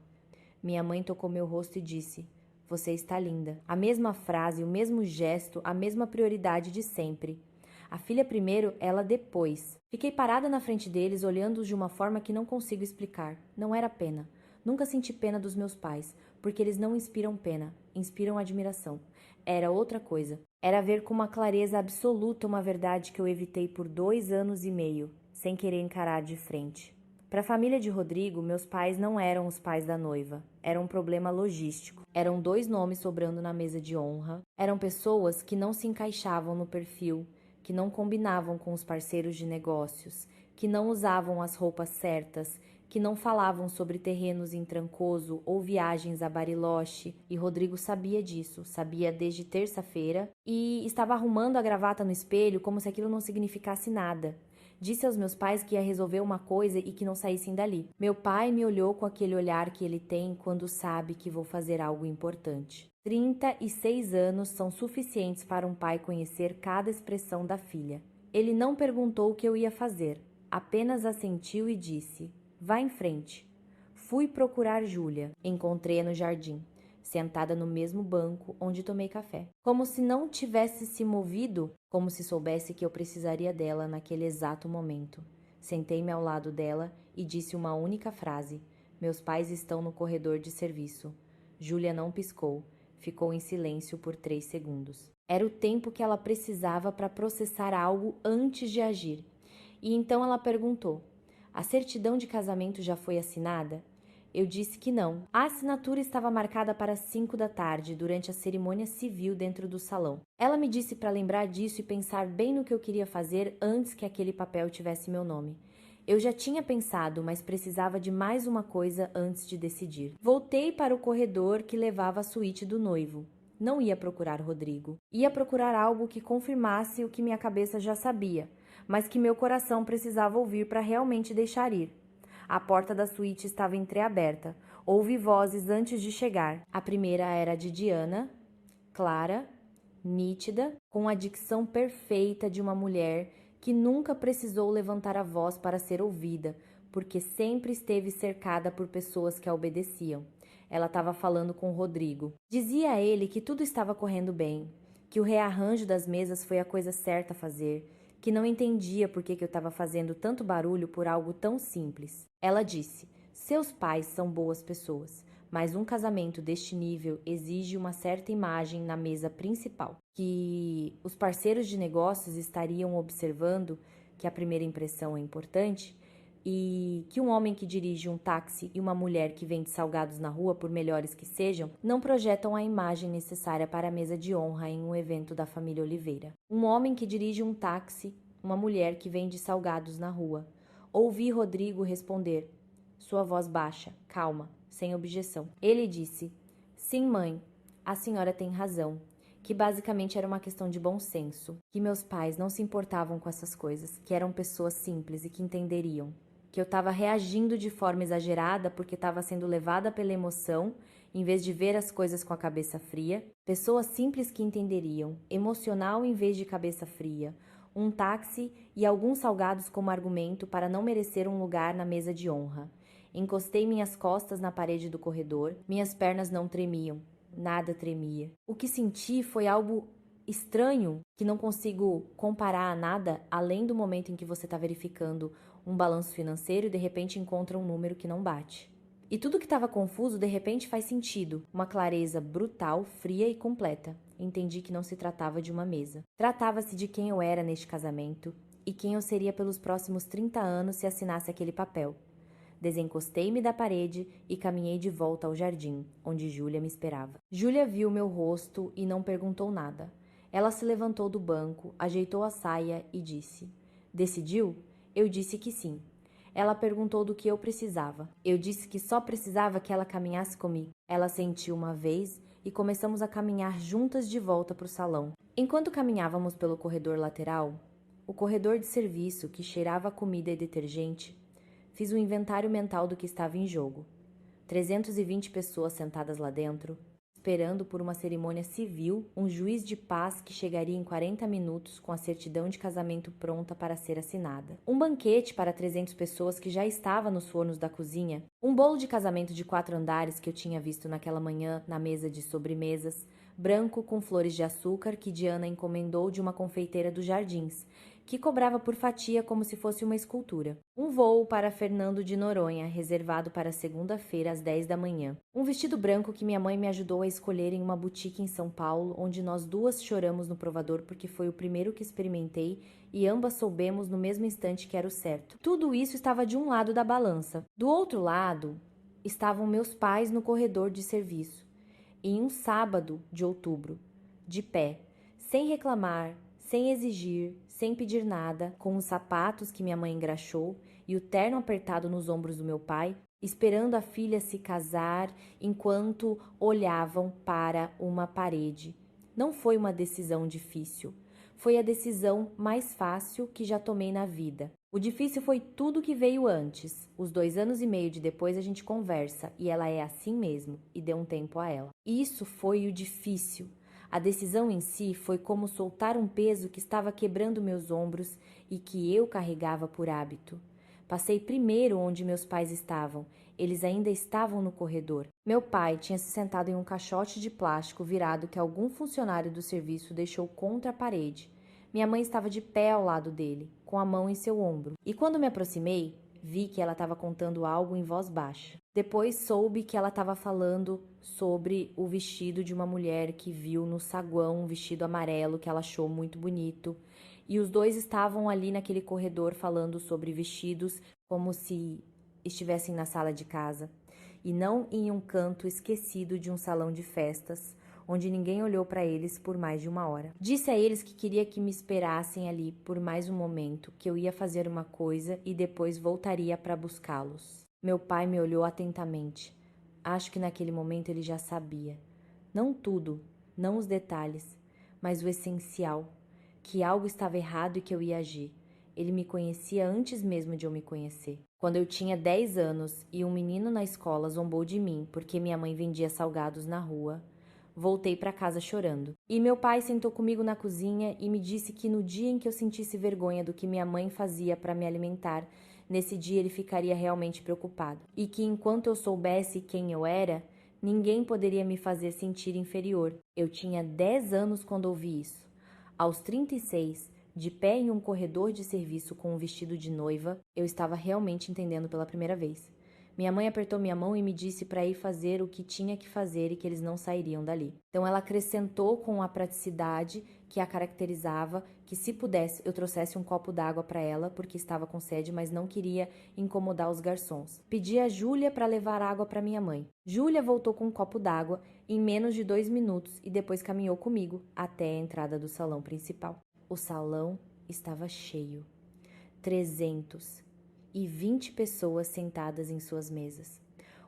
Minha mãe tocou meu rosto e disse: Você está linda. A mesma frase, o mesmo gesto, a mesma prioridade de sempre. A filha primeiro, ela depois. Fiquei parada na frente deles, olhando-os de uma forma que não consigo explicar. Não era pena. Nunca senti pena dos meus pais, porque eles não inspiram pena. inspiram admiração. Era outra coisa. Era ver com uma clareza absoluta uma verdade que eu evitei por 2 anos e meio, sem querer encarar de frente. Para a família de Rodrigo, meus pais não eram os pais da noiva. Era um problema logístico. Eram 2 nomes sobrando na mesa de honra. Eram pessoas que não se encaixavam no perfil, que não combinavam com os parceiros de negócios, que não usavam as roupas certas, que não falavam sobre terrenos em Trancoso ou viagens a Bariloche, e Rodrigo sabia disso, sabia desde terça-feira, e estava arrumando a gravata no espelho como se aquilo não significasse nada. Disse aos meus pais que ia resolver uma coisa e que não saíssem dali. Meu pai me olhou com aquele olhar que ele tem quando sabe que vou fazer algo importante. 36 anos são suficientes para um pai conhecer cada expressão da filha. Ele não perguntou o que eu ia fazer, apenas assentiu e disse: "Vá em frente." Fui procurar Júlia. Encontrei-a no jardim, sentada no mesmo banco onde tomei café. Como se não tivesse se movido, como se soubesse que eu precisaria dela naquele exato momento. Sentei-me ao lado dela e disse uma única frase: "Meus pais estão no corredor de serviço." Júlia não piscou. Ficou em silêncio por 3 segundos. Era o tempo que ela precisava para processar algo antes de agir. E então ela perguntou: "A certidão de casamento já foi assinada?" Eu disse que não. A assinatura estava marcada para 5 da tarde, durante a cerimônia civil dentro do salão. Ela me disse para lembrar disso e pensar bem no que eu queria fazer antes que aquele papel tivesse meu nome. Eu já tinha pensado, mas precisava de mais uma coisa antes de decidir. Voltei para o corredor que levava à suíte do noivo. Não ia procurar Rodrigo. Ia procurar algo que confirmasse o que minha cabeça já sabia, mas que meu coração precisava ouvir para realmente deixar ir. A porta da suíte estava entreaberta. Ouvi vozes antes de chegar. A primeira era de Diana, clara, nítida, com a dicção perfeita de uma mulher que nunca precisou levantar a voz para ser ouvida, porque sempre esteve cercada por pessoas que a obedeciam. Ela estava falando com Rodrigo. Dizia a ele que tudo estava correndo bem, que o rearranjo das mesas foi a coisa certa a fazer, que não entendia por que eu estava fazendo tanto barulho por algo tão simples. Ela disse: "Seus pais são boas pessoas, mas um casamento deste nível exige uma certa imagem na mesa principal, que os parceiros de negócios estariam observando que a primeira impressão é importante e que um homem que dirige um táxi e uma mulher que vende salgados na rua, por melhores que sejam, não projetam a imagem necessária para a mesa de honra em um evento da família Oliveira. Um homem que dirige um táxi, uma mulher que vende salgados na rua." Ouvi Rodrigo responder, sua voz baixa, calma, sem objeção. Ele disse: "Sim, mãe, a senhora tem razão." Que basicamente era uma questão de bom senso, que meus pais não se importavam com essas coisas, que eram pessoas simples e que entenderiam, que eu estava reagindo de forma exagerada porque estava sendo levada pela emoção, em vez de ver as coisas com a cabeça fria, pessoas simples que entenderiam, emocional em vez de cabeça fria, um táxi e alguns salgados como argumento para não merecer um lugar na mesa de honra. Encostei minhas costas na parede do corredor, minhas pernas não tremiam. Nada tremia. O que senti foi algo estranho, que não consigo comparar a nada, além do momento em que você está verificando um balanço financeiro e de repente encontra um número que não bate. E tudo que estava confuso de repente faz sentido. Uma clareza brutal, fria e completa. Entendi que não se tratava de uma mesa. Tratava-se de quem eu era neste casamento e quem eu seria pelos próximos 30 anos se assinasse aquele papel. Desencostei-me da parede e caminhei de volta ao jardim, onde Júlia me esperava. Júlia viu meu rosto e não perguntou nada. Ela se levantou do banco, ajeitou a saia e disse: "Decidiu?" Eu disse que sim. Ela perguntou do que eu precisava. Eu disse que só precisava que ela caminhasse comigo. Ela sentiu uma vez e começamos a caminhar juntas de volta para o salão. Enquanto caminhávamos pelo corredor lateral, o corredor de serviço que cheirava a comida e detergente, fiz um inventário mental do que estava em jogo. 320 pessoas sentadas lá dentro, esperando por uma cerimônia civil, um juiz de paz que chegaria em 40 minutos com a certidão de casamento pronta para ser assinada. Um banquete para 300 pessoas que já estava nos fornos da cozinha. Um bolo de casamento de 4 andares que eu tinha visto naquela manhã na mesa de sobremesas, branco com flores de açúcar que Diana encomendou de uma confeiteira dos Jardins, que cobrava por fatia como se fosse uma escultura. Um voo para Fernando de Noronha, reservado para segunda-feira às 10 da manhã. Um vestido branco que minha mãe me ajudou a escolher em uma boutique em São Paulo, onde nós duas choramos no provador porque foi o primeiro que experimentei e ambas soubemos no mesmo instante que era o certo. Tudo isso estava de um lado da balança. Do outro lado, estavam meus pais no corredor de serviço, em um sábado de outubro, de pé, sem reclamar, sem exigir, sem pedir nada, com os sapatos que minha mãe engraxou e o terno apertado nos ombros do meu pai, esperando a filha se casar enquanto olhavam para uma parede. Não foi uma decisão difícil. Foi a decisão mais fácil que já tomei na vida. O difícil foi tudo que veio antes. Os 2 anos e meio de depois a gente conversa e ela é assim mesmo, e deu um tempo a ela. Isso foi o difícil. A decisão em si foi como soltar um peso que estava quebrando meus ombros e que eu carregava por hábito. Passei primeiro onde meus pais estavam. Eles ainda estavam no corredor. Meu pai tinha se sentado em um caixote de plástico virado que algum funcionário do serviço deixou contra a parede. Minha mãe estava de pé ao lado dele, com a mão em seu ombro. E quando me aproximei, vi que ela estava contando algo em voz baixa. Depois soube que ela estava falando sobre o vestido de uma mulher que viu no saguão, um vestido amarelo que ela achou muito bonito. E os dois estavam ali naquele corredor falando sobre vestidos como se estivessem na sala de casa e não em um canto esquecido de um salão de festas, onde ninguém olhou para eles por mais de 1 hora. Disse a eles que queria que me esperassem ali por mais um momento, que eu ia fazer uma coisa e depois voltaria para buscá-los. Meu pai me olhou atentamente. Acho que naquele momento ele já sabia. Não tudo, não os detalhes, mas o essencial, que algo estava errado e que eu ia agir. Ele me conhecia antes mesmo de eu me conhecer. Quando eu tinha 10 anos e um menino na escola zombou de mim porque minha mãe vendia salgados na rua, voltei para casa chorando. E meu pai sentou comigo na cozinha e me disse que no dia em que eu sentisse vergonha do que minha mãe fazia para me alimentar, nesse dia ele ficaria realmente preocupado. E que enquanto eu soubesse quem eu era, ninguém poderia me fazer sentir inferior. Eu tinha 10 anos quando ouvi isso. Aos 36, de pé em um corredor de serviço com um vestido de noiva, eu estava realmente entendendo pela primeira vez. Minha mãe apertou minha mão e me disse para ir fazer o que tinha que fazer e que eles não sairiam dali. Então ela acrescentou com a praticidade que a caracterizava que se pudesse eu trouxesse um copo d'água para ela porque estava com sede, mas não queria incomodar os garçons. Pedi a Júlia para levar água para minha mãe. Júlia voltou com um copo d'água em menos de 2 minutos e depois caminhou comigo até a entrada do salão principal. O salão estava cheio. 320 pessoas sentadas em suas mesas.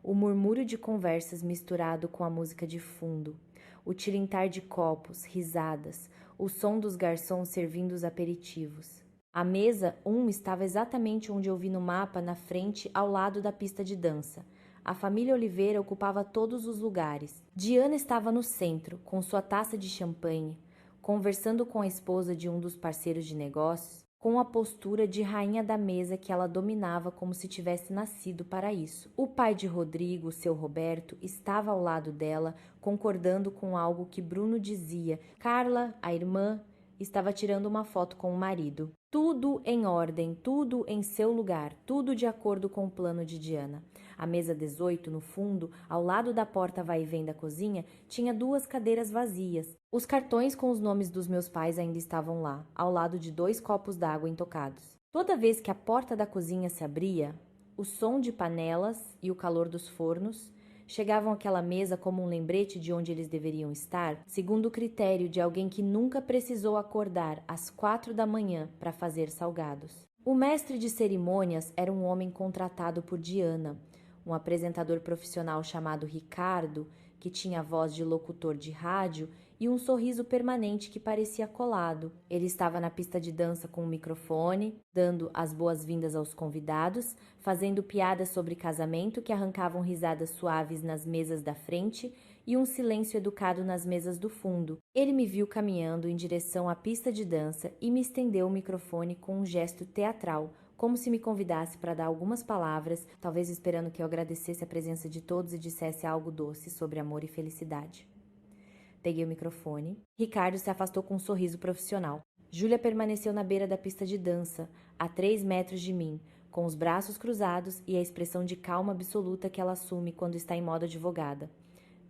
O murmúrio de conversas misturado com a música de fundo, o tilintar de copos, risadas, o som dos garçons servindo os aperitivos. A mesa 1 estava exatamente onde eu vi no mapa, na frente, ao lado da pista de dança. A família Oliveira ocupava todos os lugares. Diana estava no centro, com sua taça de champanhe, conversando com a esposa de um dos parceiros de negócios, com a postura de rainha da mesa que ela dominava como se tivesse nascido para isso. O pai de Rodrigo, seu Roberto, estava ao lado dela, concordando com algo que Bruno dizia. Carla, a irmã, estava tirando uma foto com o marido. Tudo em ordem, tudo em seu lugar, tudo de acordo com o plano de Diana. A mesa 18, no fundo, ao lado da porta vai e vem da cozinha, tinha 2 cadeiras vazias. Os cartões com os nomes dos meus pais ainda estavam lá, ao lado de 2 copos d'água intocados. Toda vez que a porta da cozinha se abria, o som de panelas e o calor dos fornos chegavam àquela mesa como um lembrete de onde eles deveriam estar, segundo o critério de alguém que nunca precisou acordar às 4 da manhã para fazer salgados. O mestre de cerimônias era um homem contratado por Diana, um apresentador profissional chamado Ricardo, que tinha a voz de locutor de rádio e um sorriso permanente que parecia colado. Ele estava na pista de dança com um microfone, dando as boas-vindas aos convidados, fazendo piadas sobre casamento que arrancavam risadas suaves nas mesas da frente e um silêncio educado nas mesas do fundo. Ele me viu caminhando em direção à pista de dança e me estendeu o microfone com um gesto teatral, como se me convidasse para dar algumas palavras, talvez esperando que eu agradecesse a presença de todos e dissesse algo doce sobre amor e felicidade. Peguei o microfone. Ricardo se afastou com um sorriso profissional. Júlia permaneceu na beira da pista de dança, a 3 metros de mim, com os braços cruzados e a expressão de calma absoluta que ela assume quando está em modo advogada.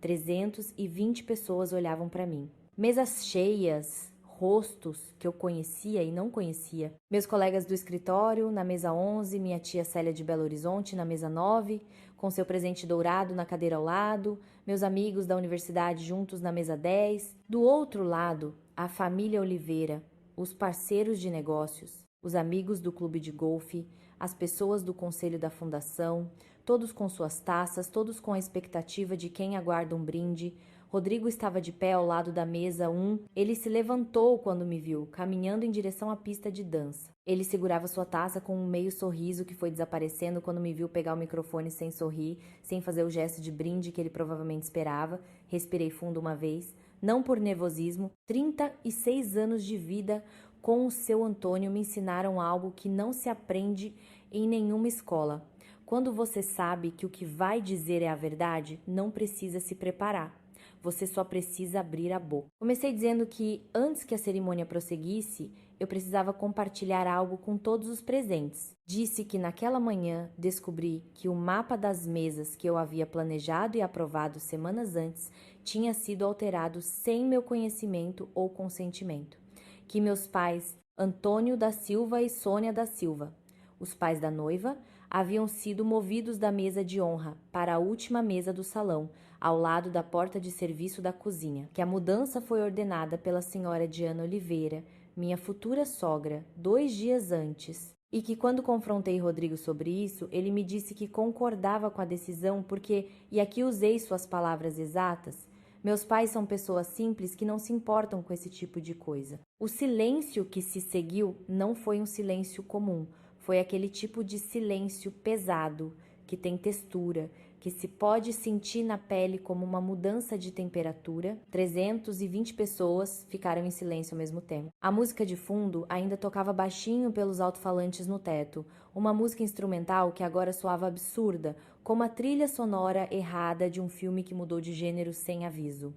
320 pessoas olhavam para mim. Mesas cheias, rostos que eu conhecia e não conhecia. Meus colegas do escritório, na mesa 11, minha tia Célia de Belo Horizonte, na mesa 9, com seu presente dourado na cadeira ao lado, meus amigos da universidade juntos na mesa 10. Do outro lado, a família Oliveira, os parceiros de negócios, os amigos do clube de golfe, as pessoas do conselho da fundação, todos com suas taças, todos com a expectativa de quem aguarda um brinde. Rodrigo estava de pé ao lado da mesa 1. Ele se levantou quando me viu, caminhando em direção à pista de dança. Ele segurava sua taça com um meio sorriso que foi desaparecendo quando me viu pegar o microfone sem sorrir, sem fazer o gesto de brinde que ele provavelmente esperava. Respirei fundo uma vez. Não por nervosismo, 36 anos de vida com o seu Antônio me ensinaram algo que não se aprende em nenhuma escola. Quando você sabe que o que vai dizer é a verdade, não precisa se preparar. Você só precisa abrir a boca. Comecei dizendo que, antes que a cerimônia prosseguisse, eu precisava compartilhar algo com todos os presentes. Disse que naquela manhã descobri que o mapa das mesas que eu havia planejado e aprovado semanas antes tinha sido alterado sem meu conhecimento ou consentimento. Que meus pais, Antônio da Silva e Sônia da Silva, os pais da noiva, haviam sido movidos da mesa de honra para a última mesa do salão, ao lado da porta de serviço da cozinha. Que a mudança foi ordenada pela senhora Diana Oliveira, minha futura sogra, 2 dias antes. E que quando confrontei Rodrigo sobre isso, ele me disse que concordava com a decisão porque, e aqui usei suas palavras exatas, meus pais são pessoas simples que não se importam com esse tipo de coisa. O silêncio que se seguiu não foi um silêncio comum, foi aquele tipo de silêncio pesado, que tem textura, que se pode sentir na pele como uma mudança de temperatura. 320 pessoas ficaram em silêncio ao mesmo tempo. A música de fundo ainda tocava baixinho pelos alto-falantes no teto, uma música instrumental que agora soava absurda, como a trilha sonora errada de um filme que mudou de gênero sem aviso.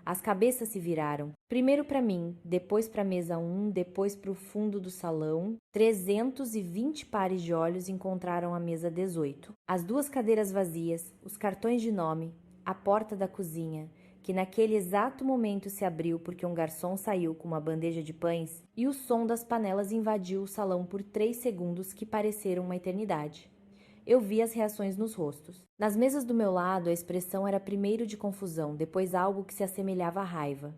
As cabeças se viraram, primeiro para mim, depois para a mesa 1, depois para o fundo do salão. 320 pares de olhos encontraram a mesa 18. As 2 cadeiras vazias, os cartões de nome, a porta da cozinha, que naquele exato momento se abriu porque um garçom saiu com uma bandeja de pães e o som das panelas invadiu o salão por 3 segundos que pareceram uma eternidade. Eu vi as reações nos rostos. Nas mesas do meu lado, a expressão era primeiro de confusão, depois algo que se assemelhava à raiva.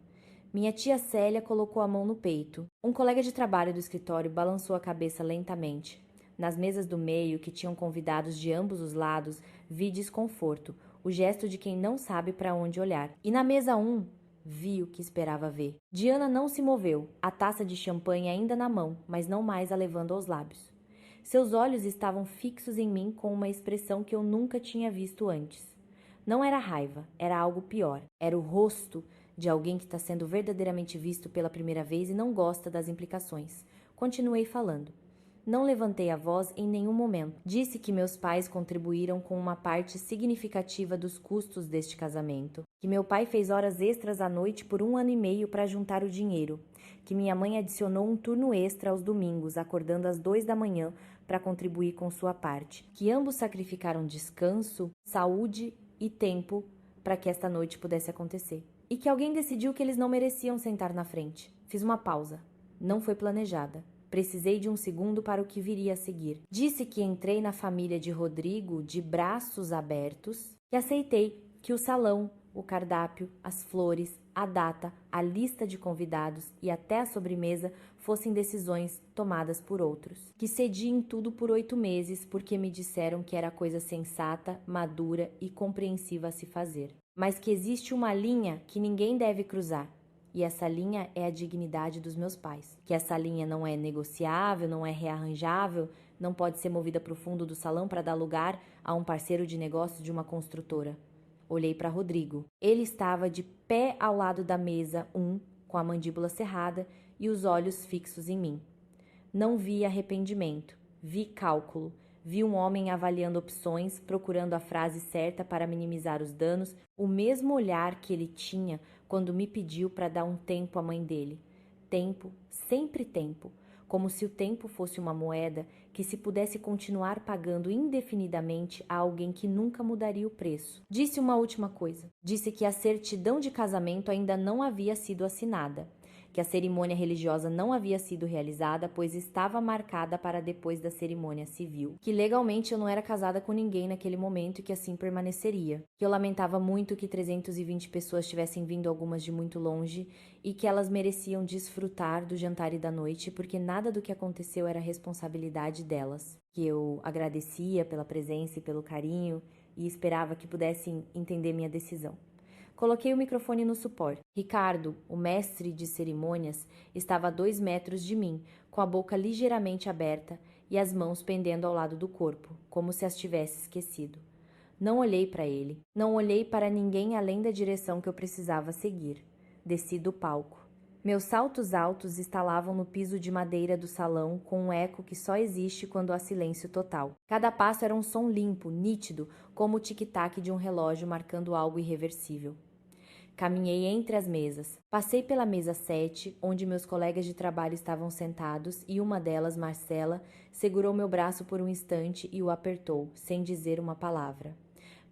Minha tia Célia colocou a mão no peito. Um colega de trabalho do escritório balançou a cabeça lentamente. Nas mesas do meio, que tinham convidados de ambos os lados, vi desconforto, o gesto de quem não sabe para onde olhar. E na mesa 1, vi o que esperava ver. Diana não se moveu, a taça de champanhe ainda na mão, mas não mais a levando aos lábios. Seus olhos estavam fixos em mim com uma expressão que eu nunca tinha visto antes. Não era raiva, era algo pior. Era o rosto de alguém que está sendo verdadeiramente visto pela primeira vez e não gosta das implicações. Continuei falando. Não levantei a voz em nenhum momento. Disse que meus pais contribuíram com uma parte significativa dos custos deste casamento. Que meu pai fez horas extras à noite por 1 ano e meio para juntar o dinheiro. Que minha mãe adicionou um turno extra aos domingos, acordando às 2 da manhã, para contribuir com sua parte, que ambos sacrificaram descanso, saúde e tempo para que esta noite pudesse acontecer. E que alguém decidiu que eles não mereciam sentar na frente. Fiz uma pausa. Não foi planejada. Precisei de um segundo para o que viria a seguir. Disse que entrei na família de Rodrigo de braços abertos e aceitei que o salão, o cardápio, as flores, a data, a lista de convidados e até a sobremesa fossem decisões tomadas por outros. Que cedi em tudo por 8 meses porque me disseram que era coisa sensata, madura e compreensiva a se fazer. Mas que existe uma linha que ninguém deve cruzar. E essa linha é a dignidade dos meus pais. Que essa linha não é negociável, não é rearranjável, não pode ser movida para o fundo do salão para dar lugar a um parceiro de negócio de uma construtora. Olhei para Rodrigo. Ele estava de pé ao lado da mesa 1, com a mandíbula cerrada e os olhos fixos em mim. Não vi arrependimento, vi cálculo. Vi um homem avaliando opções, procurando a frase certa para minimizar os danos, o mesmo olhar que ele tinha quando me pediu para dar um tempo à mãe dele. Tempo, sempre tempo, como se o tempo fosse uma moeda que se pudesse continuar pagando indefinidamente a alguém que nunca mudaria o preço. Disse uma última coisa. Disse que a certidão de casamento ainda não havia sido assinada, que a cerimônia religiosa não havia sido realizada, pois estava marcada para depois da cerimônia civil, que legalmente eu não era casada com ninguém naquele momento e que assim permaneceria, que eu lamentava muito que 320 pessoas tivessem vindo, algumas de muito longe, e que elas mereciam desfrutar do jantar e da noite, porque nada do que aconteceu era responsabilidade delas, que eu agradecia pela presença e pelo carinho e esperava que pudessem entender minha decisão. Coloquei o microfone no suporte. Ricardo, o mestre de cerimônias, estava a 2 metros de mim, com a boca ligeiramente aberta e as mãos pendendo ao lado do corpo, como se as tivesse esquecido. Não olhei para ele. Não olhei para ninguém além da direção que eu precisava seguir. Desci do palco. Meus saltos altos estalavam no piso de madeira do salão com um eco que só existe quando há silêncio total. Cada passo era um som limpo, nítido, como o tic-tac de um relógio marcando algo irreversível. Caminhei entre as mesas. Passei pela mesa 7, onde meus colegas de trabalho estavam sentados, e uma delas, Marcela, segurou meu braço por um instante e o apertou, sem dizer uma palavra.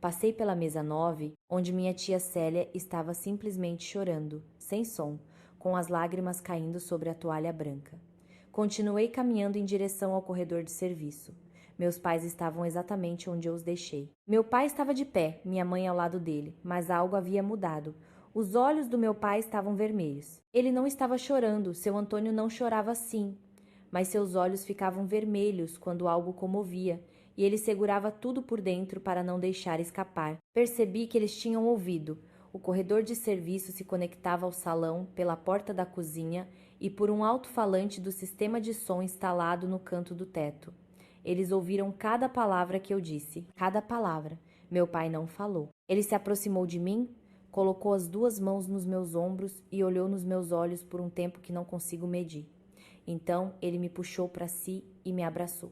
Passei pela mesa 9, onde minha tia Célia estava simplesmente chorando, sem som, com as lágrimas caindo sobre a toalha branca. Continuei caminhando em direção ao corredor de serviço. Meus pais estavam exatamente onde eu os deixei. Meu pai estava de pé, minha mãe ao lado dele, mas algo havia mudado. Os olhos do meu pai estavam vermelhos. Ele não estava chorando, seu Antônio não chorava assim, mas seus olhos ficavam vermelhos quando algo comovia, e ele segurava tudo por dentro para não deixar escapar. Percebi que eles tinham ouvido. O corredor de serviço se conectava ao salão pela porta da cozinha e por um alto-falante do sistema de som instalado no canto do teto. Eles ouviram cada palavra que eu disse, cada palavra. Meu pai não falou. Ele se aproximou de mim, colocou as 2 mãos nos meus ombros e olhou nos meus olhos por um tempo que não consigo medir. Então, ele me puxou para si e me abraçou.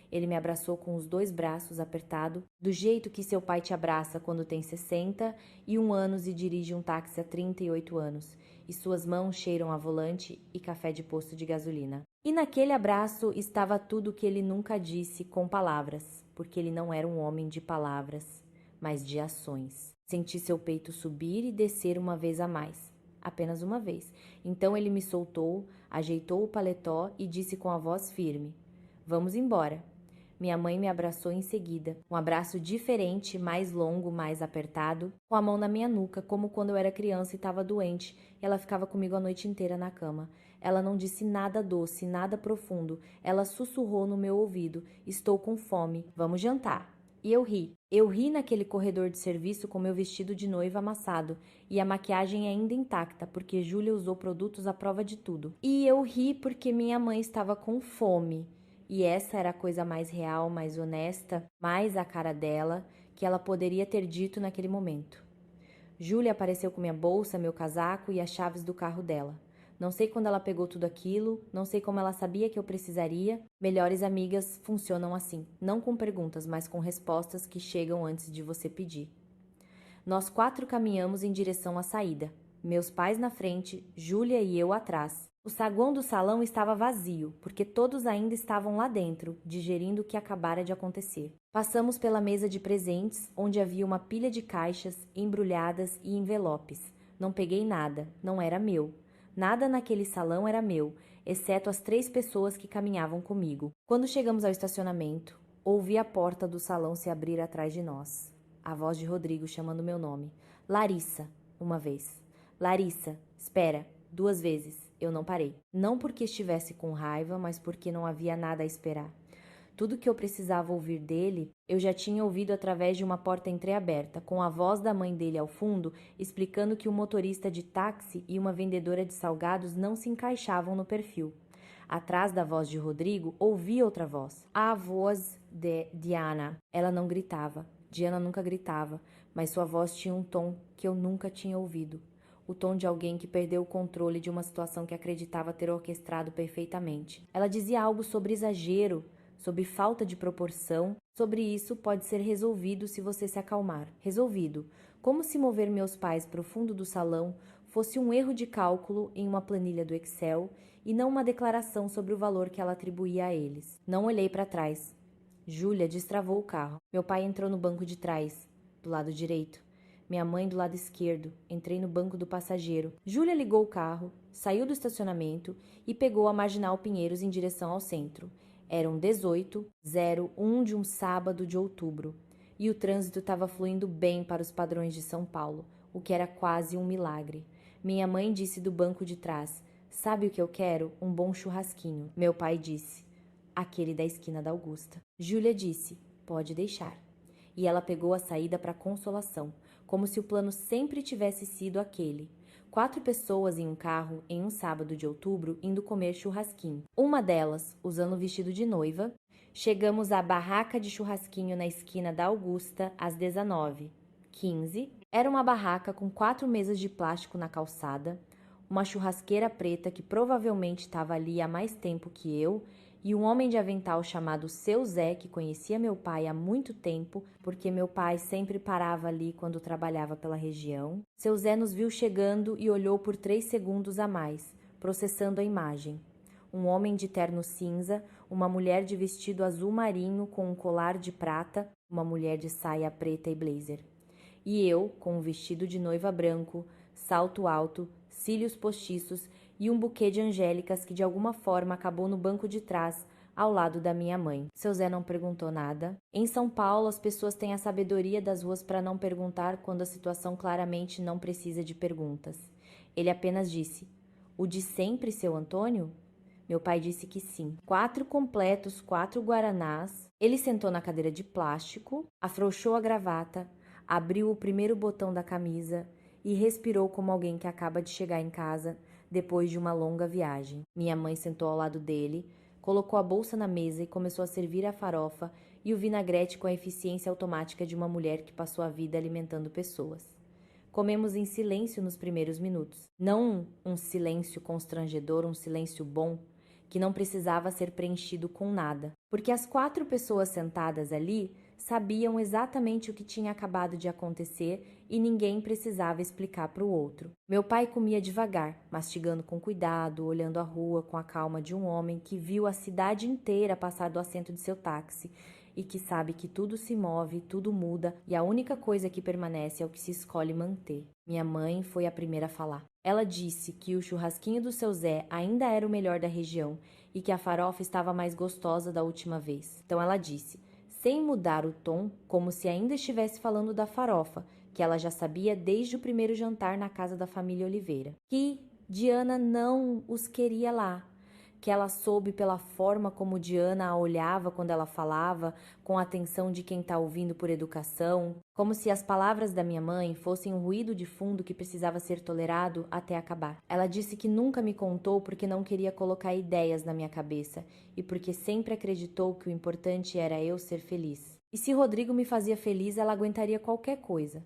Ele me abraçou com os 2 braços apertados, do jeito que seu pai te abraça quando tem 61 anos e dirige um táxi há 38 anos, e suas mãos cheiram a volante e café de posto de gasolina. E naquele abraço estava tudo o que ele nunca disse com palavras, porque ele não era um homem de palavras, mas de ações. Senti seu peito subir e descer uma vez a mais, apenas uma vez. Então ele me soltou, ajeitou o paletó e disse com a voz firme: "Vamos embora." Minha mãe me abraçou em seguida, um abraço diferente, mais longo, mais apertado, com a mão na minha nuca, como quando eu era criança e estava doente, e ela ficava comigo a noite inteira na cama. Ela não disse nada doce, nada profundo. Ela sussurrou no meu ouvido: "Estou com fome, vamos jantar." E eu ri. Eu ri naquele corredor de serviço com meu vestido de noiva amassado e a maquiagem ainda intacta, porque Júlia usou produtos à prova de tudo. E eu ri porque minha mãe estava com fome. E essa era a coisa mais real, mais honesta, mais a cara dela, que ela poderia ter dito naquele momento. Júlia apareceu com minha bolsa, meu casaco e as chaves do carro dela. Não sei quando ela pegou tudo aquilo, não sei como ela sabia que eu precisaria. Melhores amigas funcionam assim, não com perguntas, mas com respostas que chegam antes de você pedir. Nós 4 caminhamos em direção à saída. Meus pais na frente, Júlia e eu atrás. O saguão do salão estava vazio, porque todos ainda estavam lá dentro, digerindo o que acabara de acontecer. Passamos pela mesa de presentes, onde havia uma pilha de caixas, embrulhadas e envelopes. Não peguei nada, não era meu. Nada naquele salão era meu, exceto as 3 pessoas que caminhavam comigo. Quando chegamos ao estacionamento, ouvi a porta do salão se abrir atrás de nós. A voz de Rodrigo chamando meu nome. Larissa, uma vez. Larissa, espera, 2 vezes. Eu não parei. Não porque estivesse com raiva, mas porque não havia nada a esperar. Tudo que eu precisava ouvir dele, eu já tinha ouvido através de uma porta entreaberta, com a voz da mãe dele ao fundo, explicando que um motorista de táxi e uma vendedora de salgados não se encaixavam no perfil. Atrás da voz de Rodrigo, ouvi outra voz. A voz de Diana. Ela não gritava. Diana nunca gritava, mas sua voz tinha um tom que eu nunca tinha ouvido. O tom de alguém que perdeu o controle de uma situação que acreditava ter orquestrado perfeitamente. Ela dizia algo sobre exagero, sobre falta de proporção. Sobre isso pode ser resolvido se você se acalmar. Resolvido. Como se mover meus pais para o fundo do salão fosse um erro de cálculo em uma planilha do Excel e não uma declaração sobre o valor que ela atribuía a eles. Não olhei para trás. Júlia destravou o carro. Meu pai entrou no banco de trás, do lado direito. Minha mãe do lado esquerdo. Entrei no banco do passageiro. Júlia ligou o carro, saiu do estacionamento e pegou a Marginal Pinheiros em direção ao centro. Eram 18:01 de um sábado de outubro. E o trânsito estava fluindo bem para os padrões de São Paulo, o que era quase um milagre. Minha mãe disse do banco de trás: "Sabe o que eu quero? Um bom churrasquinho." Meu pai disse: "Aquele da esquina da Augusta." Júlia disse: "Pode deixar." E ela pegou a saída para Consolação, como se o plano sempre tivesse sido aquele. 4 pessoas em um carro em um sábado de outubro indo comer churrasquinho. Uma delas, usando o vestido de noiva. Chegamos à barraca de churrasquinho na esquina da Augusta às 19:15. Era uma barraca com 4 mesas de plástico na calçada, uma churrasqueira preta que provavelmente estava ali há mais tempo que eu, e um homem de avental chamado Seu Zé, que conhecia meu pai há muito tempo, porque meu pai sempre parava ali quando trabalhava pela região. Seu Zé nos viu chegando e olhou por 3 segundos a mais, processando a imagem. Um homem de terno cinza, uma mulher de vestido azul marinho com um colar de prata, uma mulher de saia preta e blazer. E eu, com um vestido de noiva branco, salto alto, cílios postiços e um buquê de angélicas que de alguma forma acabou no banco de trás, ao lado da minha mãe. Seu Zé não perguntou nada. Em São Paulo, as pessoas têm a sabedoria das ruas para não perguntar quando a situação claramente não precisa de perguntas. Ele apenas disse: "O de sempre, seu Antônio?" Meu pai disse que sim. 4 completos, 4 guaranás. Ele sentou na cadeira de plástico, afrouxou a gravata, abriu o primeiro botão da camisa e respirou como alguém que acaba de chegar em casa depois de uma longa viagem. Minha mãe sentou ao lado dele, colocou a bolsa na mesa e começou a servir a farofa e o vinagrete com a eficiência automática de uma mulher que passou a vida alimentando pessoas. Comemos em silêncio nos primeiros minutos. Não um silêncio constrangedor, um silêncio bom, que não precisava ser preenchido com nada, porque as 4 pessoas sentadas ali sabiam exatamente o que tinha acabado de acontecer e ninguém precisava explicar para o outro. Meu pai comia devagar, mastigando com cuidado, olhando a rua com a calma de um homem que viu a cidade inteira passar do assento de seu táxi e que sabe que tudo se move, tudo muda e a única coisa que permanece é o que se escolhe manter. Minha mãe foi a primeira a falar. Ela disse que o churrasquinho do seu Zé ainda era o melhor da região e que a farofa estava mais gostosa da última vez. Então ela disse, sem mudar o tom, como se ainda estivesse falando da farofa, que ela já sabia desde o primeiro jantar na casa da família Oliveira, que Diana não os queria lá, que ela soube pela forma como Diana a olhava quando ela falava, com a atenção de quem está ouvindo por educação, como se as palavras da minha mãe fossem um ruído de fundo que precisava ser tolerado até acabar. Ela disse que nunca me contou porque não queria colocar ideias na minha cabeça e porque sempre acreditou que o importante era eu ser feliz. E se Rodrigo me fazia feliz, ela aguentaria qualquer coisa.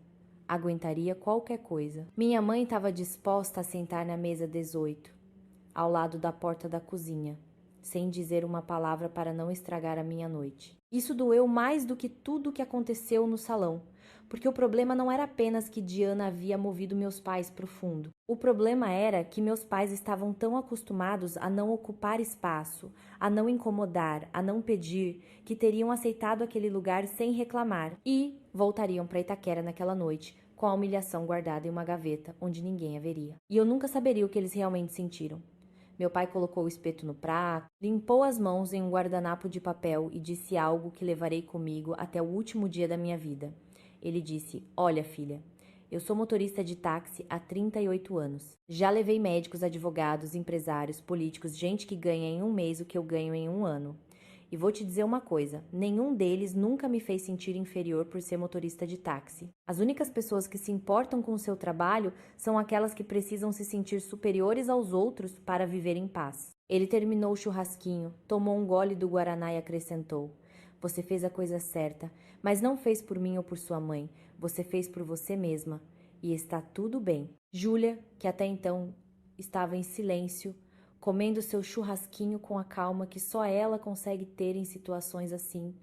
Aguentaria qualquer coisa. Minha mãe estava disposta a sentar na mesa 18. Ao lado da porta da cozinha, sem dizer uma palavra para não estragar a minha noite. Isso doeu mais do que tudo o que aconteceu no salão, porque o problema não era apenas que Diana havia movido meus pais para o fundo. O problema era que meus pais estavam tão acostumados a não ocupar espaço, a não incomodar, a não pedir, que teriam aceitado aquele lugar sem reclamar e voltariam para Itaquera naquela noite, com a humilhação guardada em uma gaveta onde ninguém a veria. E eu nunca saberia o que eles realmente sentiram. Meu pai colocou o espeto no prato, limpou as mãos em um guardanapo de papel e disse algo que levarei comigo até o último dia da minha vida. Ele disse, olha filha, eu sou motorista de táxi há 38 anos. Já levei médicos, advogados, empresários, políticos, gente que ganha em um mês o que eu ganho em um ano. E vou te dizer uma coisa, nenhum deles nunca me fez sentir inferior por ser motorista de táxi. As únicas pessoas que se importam com o seu trabalho são aquelas que precisam se sentir superiores aos outros para viver em paz. Ele terminou o churrasquinho, tomou um gole do guaraná e acrescentou, você fez a coisa certa, mas não fez por mim ou por sua mãe, você fez por você mesma. E está tudo bem. Júlia, que até então estava em silêncio, comendo seu churrasquinho com a calma que só ela consegue ter em situações assim,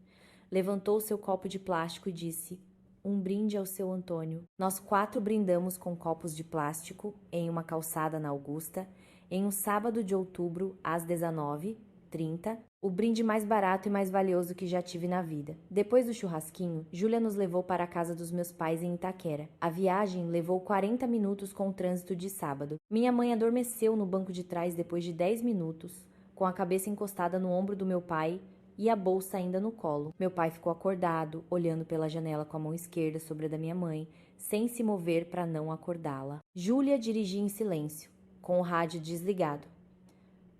levantou seu copo de plástico e disse, um brinde ao seu Antônio. Nós 4 brindamos com copos de plástico em uma calçada na Augusta, em um sábado de outubro, às 19h30, o brinde mais barato e mais valioso que já tive na vida. Depois do churrasquinho, Júlia nos levou para a casa dos meus pais em Itaquera. A viagem levou 40 minutos com o trânsito de sábado. Minha mãe adormeceu no banco de trás depois de 10 minutos, com a cabeça encostada no ombro do meu pai e a bolsa ainda no colo. Meu pai ficou acordado, olhando pela janela com a mão esquerda sobre a da minha mãe, sem se mover para não acordá-la. Júlia dirigia em silêncio, com o rádio desligado.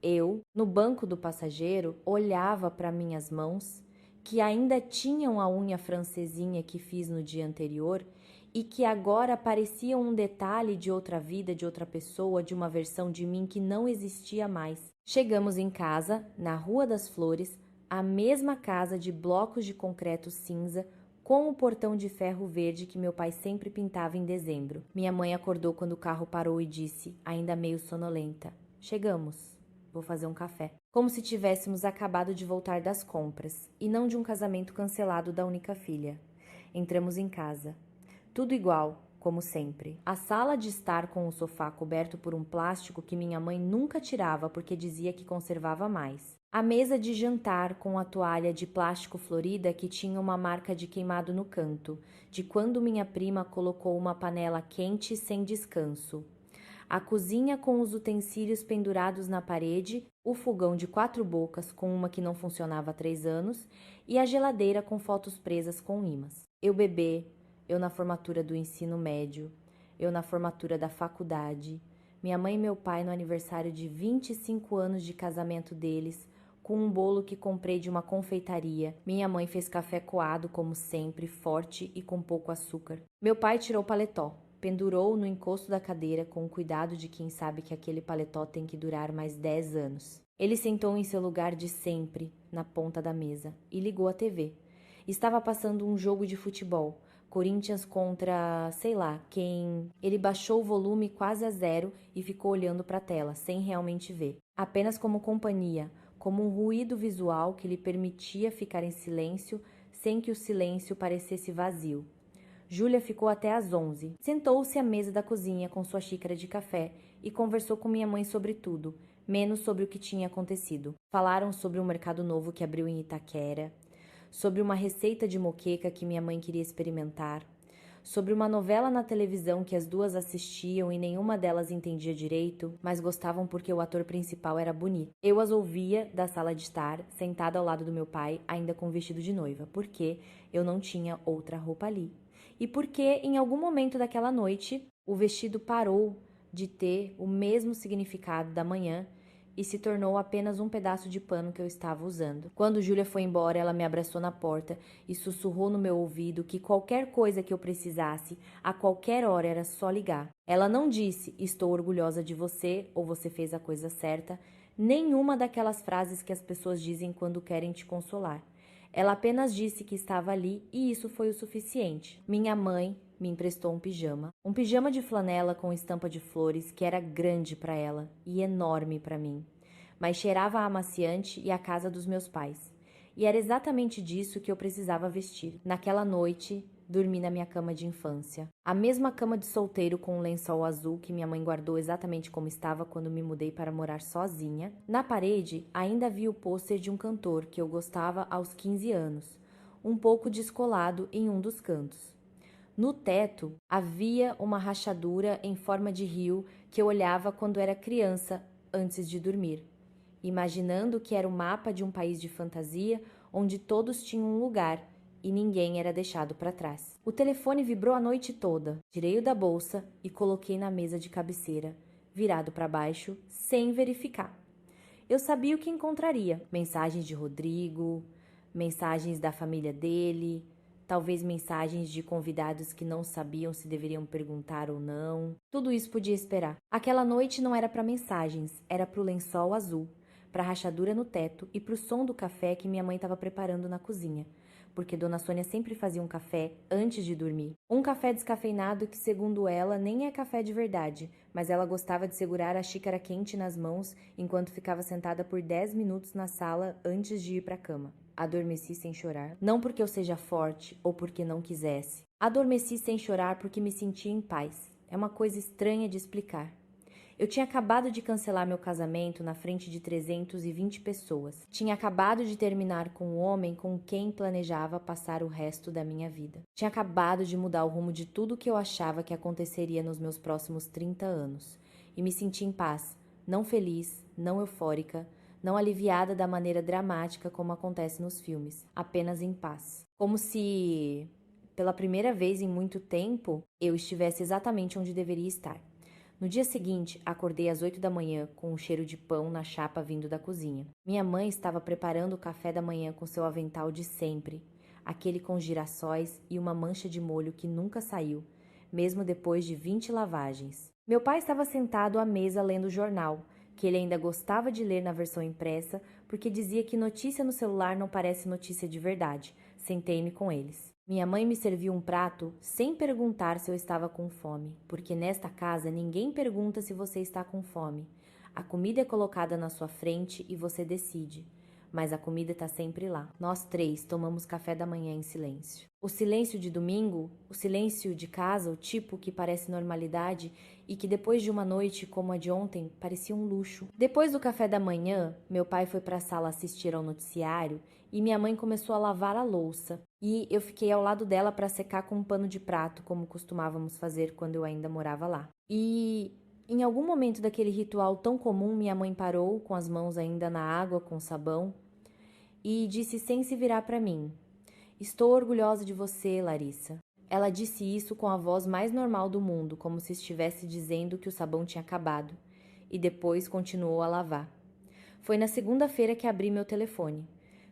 Eu, no banco do passageiro, olhava para minhas mãos, que ainda tinham a unha francesinha que fiz no dia anterior e que agora pareciam um detalhe de outra vida, de outra pessoa, de uma versão de mim que não existia mais. Chegamos em casa, na Rua das Flores, a mesma casa de blocos de concreto cinza, com o portão de ferro verde que meu pai sempre pintava em dezembro. Minha mãe acordou quando o carro parou e disse, ainda meio sonolenta, chegamos. Vou fazer um café. Como se tivéssemos acabado de voltar das compras, e não de um casamento cancelado da única filha. Entramos em casa. Tudo igual, como sempre. A sala de estar com o sofá coberto por um plástico que minha mãe nunca tirava porque dizia que conservava mais. A mesa de jantar com a toalha de plástico florida que tinha uma marca de queimado no canto, de quando minha prima colocou uma panela quente sem descanso. A cozinha com os utensílios pendurados na parede, o fogão de 4 bocas com uma que não funcionava há 3 anos e a geladeira com fotos presas com ímãs. Eu bebê, eu na formatura do ensino médio, eu na formatura da faculdade, minha mãe e meu pai no aniversário de 25 anos de casamento deles, com um bolo que comprei de uma confeitaria. Minha mãe fez café coado, como sempre, forte e com pouco açúcar. Meu pai tirou o paletó. Pendurou no encosto da cadeira com o cuidado de quem sabe que aquele paletó tem que durar mais 10 anos. Ele sentou em seu lugar de sempre, na ponta da mesa, e ligou a TV. Estava passando um jogo de futebol, Corinthians contra, sei lá, quem. Ele baixou o volume quase a 0 e ficou olhando para a tela, sem realmente ver. Apenas como companhia, como um ruído visual que lhe permitia ficar em silêncio, sem que o silêncio parecesse vazio. Júlia ficou até às 11. Sentou-se à mesa da cozinha com sua xícara de café e conversou com minha mãe sobre tudo, menos sobre o que tinha acontecido. Falaram sobre um mercado novo que abriu em Itaquera, sobre uma receita de moqueca que minha mãe queria experimentar, sobre uma novela na televisão que as duas assistiam e nenhuma delas entendia direito, mas gostavam porque o ator principal era bonito. Eu as ouvia da sala de estar, sentada ao lado do meu pai, ainda com vestido de noiva, porque eu não tinha outra roupa ali. E porque, em algum momento daquela noite, o vestido parou de ter o mesmo significado da manhã e se tornou apenas um pedaço de pano que eu estava usando. Quando Júlia foi embora, ela me abraçou na porta e sussurrou no meu ouvido que qualquer coisa que eu precisasse, a qualquer hora, era só ligar. Ela não disse, estou orgulhosa de você ou você fez a coisa certa, nenhuma daquelas frases que as pessoas dizem quando querem te consolar. Ela apenas disse que estava ali e isso foi o suficiente. Minha mãe me emprestou um pijama de flanela com estampa de flores que era grande para ela e enorme para mim, mas cheirava a amaciante e a casa dos meus pais. E era exatamente disso que eu precisava vestir. Naquela noite, dormi na minha cama de infância. A mesma cama de solteiro com um lençol azul que minha mãe guardou exatamente como estava quando me mudei para morar sozinha. Na parede, ainda havia o pôster de um cantor que eu gostava aos 15 anos, um pouco descolado em um dos cantos. No teto, havia uma rachadura em forma de rio que eu olhava quando era criança, antes de dormir, imaginando que era o mapa de um país de fantasia onde todos tinham um lugar e ninguém era deixado para trás. O telefone vibrou a noite toda. Tirei-o da bolsa e coloquei na mesa de cabeceira, virado para baixo, sem verificar. Eu sabia o que encontraria: mensagens de Rodrigo, mensagens da família dele, talvez mensagens de convidados que não sabiam se deveriam perguntar ou não. Tudo isso podia esperar. Aquela noite não era para mensagens, era para o lençol azul, para a rachadura no teto e para o som do café que minha mãe estava preparando na cozinha, porque Dona Sônia sempre fazia um café antes de dormir. Um café descafeinado que, segundo ela, nem é café de verdade, mas ela gostava de segurar a xícara quente nas mãos enquanto ficava sentada por 10 minutos na sala antes de ir para a cama. Adormeci sem chorar, não porque eu seja forte ou porque não quisesse. Adormeci sem chorar porque me sentia em paz. É uma coisa estranha de explicar. Eu tinha acabado de cancelar meu casamento na frente de 320 pessoas. Tinha acabado de terminar com o homem com quem planejava passar o resto da minha vida. Tinha acabado de mudar o rumo de tudo que eu achava que aconteceria nos meus próximos 30 anos. E me senti em paz, não feliz, não eufórica, não aliviada da maneira dramática como acontece nos filmes, apenas em paz. Como se, pela primeira vez em muito tempo, eu estivesse exatamente onde deveria estar. No dia seguinte, acordei às 8 da manhã com um cheiro de pão na chapa vindo da cozinha. Minha mãe estava preparando o café da manhã com seu avental de sempre, aquele com girassóis e uma mancha de molho que nunca saiu, mesmo depois de 20 lavagens. Meu pai estava sentado à mesa lendo o jornal, que ele ainda gostava de ler na versão impressa, porque dizia que notícia no celular não parece notícia de verdade. Sentei-me com eles. Minha mãe me serviu um prato sem perguntar se eu estava com fome, porque nesta casa ninguém pergunta se você está com fome. A comida é colocada na sua frente e você decide, mas a comida está sempre lá. Nós três tomamos café da manhã em silêncio. O silêncio de domingo, o silêncio de casa, o tipo que parece normalidade e que depois de uma noite como a de ontem parecia um luxo. Depois do café da manhã, meu pai foi para a sala assistir ao noticiário e minha mãe começou a lavar a louça. E eu fiquei ao lado dela para secar com um pano de prato, como costumávamos fazer quando eu ainda morava lá. E em algum momento daquele ritual tão comum, minha mãe parou, com as mãos ainda na água com sabão, e disse sem se virar para mim: "Estou orgulhosa de você, Larissa." Ela disse isso com a voz mais normal do mundo, como se estivesse dizendo que o sabão tinha acabado, e depois continuou a lavar. Foi na segunda-feira que abri meu telefone.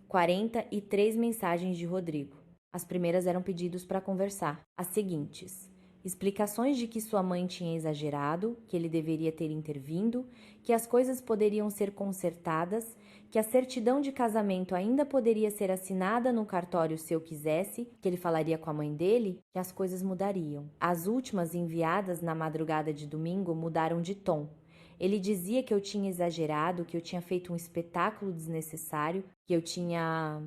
43 mensagens de Rodrigo. As primeiras eram pedidos para conversar. As seguintes: explicações de que sua mãe tinha exagerado, que ele deveria ter intervindo, que as coisas poderiam ser consertadas, que a certidão de casamento ainda poderia ser assinada no cartório se eu quisesse, que ele falaria com a mãe dele, que as coisas mudariam. As últimas, enviadas na madrugada de domingo, mudaram de tom. Ele dizia que eu tinha exagerado, que eu tinha feito um espetáculo desnecessário, que eu tinha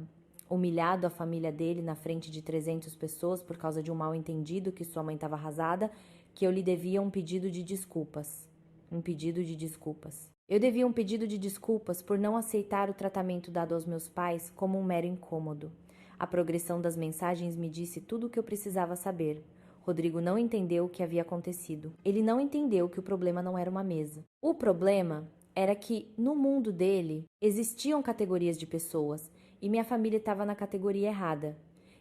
humilhado a família dele na frente de 300 pessoas por causa de um mal-entendido, que sua mãe estava arrasada, que eu lhe devia um pedido de desculpas. Um pedido de desculpas. Eu devia um pedido de desculpas por não aceitar o tratamento dado aos meus pais como um mero incômodo. A progressão das mensagens me disse tudo o que eu precisava saber. Rodrigo não entendeu o que havia acontecido. Ele não entendeu que o problema não era uma mesa. O problema era que, no mundo dele, existiam categorias de pessoas e minha família estava na categoria errada.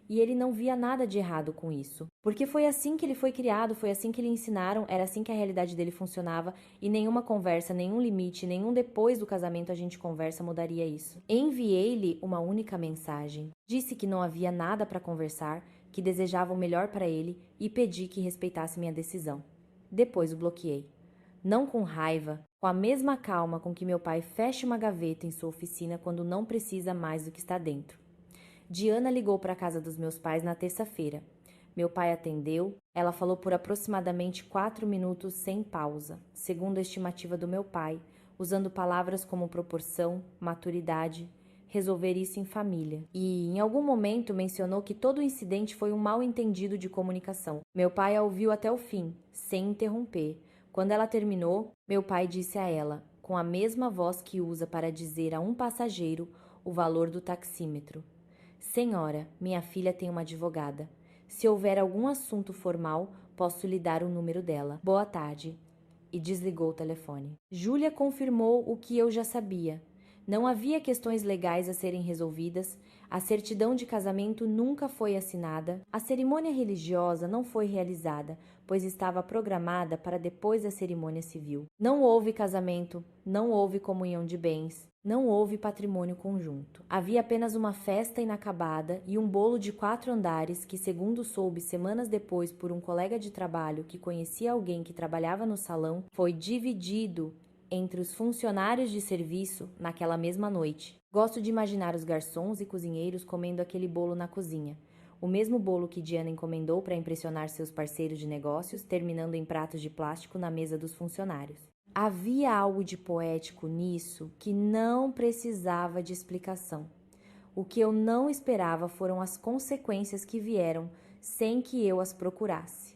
E ele não via nada de errado com isso. Porque foi assim que ele foi criado, foi assim que lhe ensinaram, era assim que a realidade dele funcionava e nenhuma conversa, nenhum limite, nenhum depois do casamento a gente conversa mudaria isso. Enviei-lhe uma única mensagem. Disse que não havia nada para conversar, que desejava o melhor para ele e pedi que respeitasse minha decisão. Depois o bloqueei. Não com raiva, com a mesma calma com que meu pai fecha uma gaveta em sua oficina quando não precisa mais do que está dentro. Diana ligou para a casa dos meus pais na terça-feira. Meu pai atendeu. Ela falou por aproximadamente 4 minutos sem pausa, segundo a estimativa do meu pai, usando palavras como proporção, maturidade, resolver isso em família. E, em algum momento, mencionou que todo o incidente foi um mal-entendido de comunicação. Meu pai a ouviu até o fim, sem interromper. Quando ela terminou, meu pai disse a ela, com a mesma voz que usa para dizer a um passageiro o valor do taxímetro: "Senhora, minha filha tem uma advogada. Se houver algum assunto formal, posso lhe dar o número dela. Boa tarde." E desligou o telefone. Júlia confirmou o que eu já sabia. Não havia questões legais a serem resolvidas, a certidão de casamento nunca foi assinada, a cerimônia religiosa não foi realizada, pois estava programada para depois da cerimônia civil. Não houve casamento, não houve comunhão de bens, não houve patrimônio conjunto. Havia apenas uma festa inacabada e um bolo de 4 andares que, segundo soube semanas depois por um colega de trabalho que conhecia alguém que trabalhava no salão, foi dividido entre os funcionários de serviço naquela mesma noite. Gosto de imaginar os garçons e cozinheiros comendo aquele bolo na cozinha. O mesmo bolo que Diana encomendou para impressionar seus parceiros de negócios, terminando em pratos de plástico na mesa dos funcionários. Havia algo de poético nisso que não precisava de explicação. O que eu não esperava foram as consequências que vieram sem que eu as procurasse.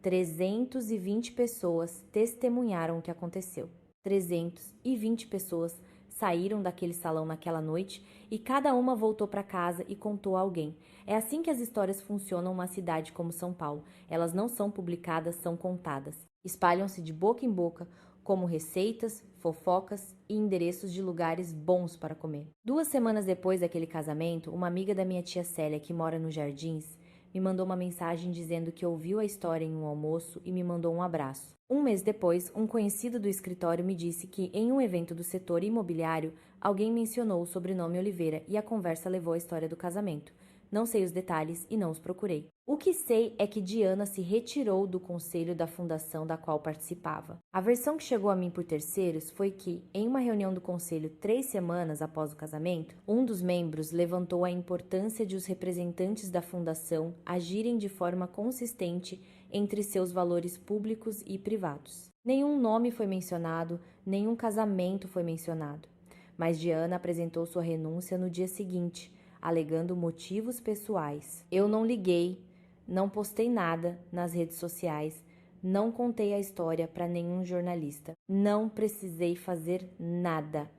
320 pessoas testemunharam o que aconteceu. 320 pessoas saíram daquele salão naquela noite e cada uma voltou para casa e contou a alguém. É assim que as histórias funcionam numa cidade como São Paulo. Elas não são publicadas, são contadas. Espalham-se de boca em boca como receitas, fofocas e endereços de lugares bons para comer. 2 semanas depois daquele casamento, uma amiga da minha tia Célia, que mora nos Jardins, me mandou uma mensagem dizendo que ouviu a história em um almoço e me mandou um abraço. 1 mês depois, um conhecido do escritório me disse que, em um evento do setor imobiliário, alguém mencionou o sobrenome Oliveira e a conversa levou à história do casamento. Não sei os detalhes e não os procurei. O que sei é que Diana se retirou do conselho da fundação da qual participava. A versão que chegou a mim por terceiros foi que, em uma reunião do conselho 3 semanas após o casamento, um dos membros levantou a importância de os representantes da fundação agirem de forma consistente entre seus valores públicos e privados. Nenhum nome foi mencionado, nenhum casamento foi mencionado. Mas Diana apresentou sua renúncia no dia seguinte, alegando motivos pessoais. Eu não liguei, não postei nada nas redes sociais, não contei a história para nenhum jornalista. Não precisei fazer nada.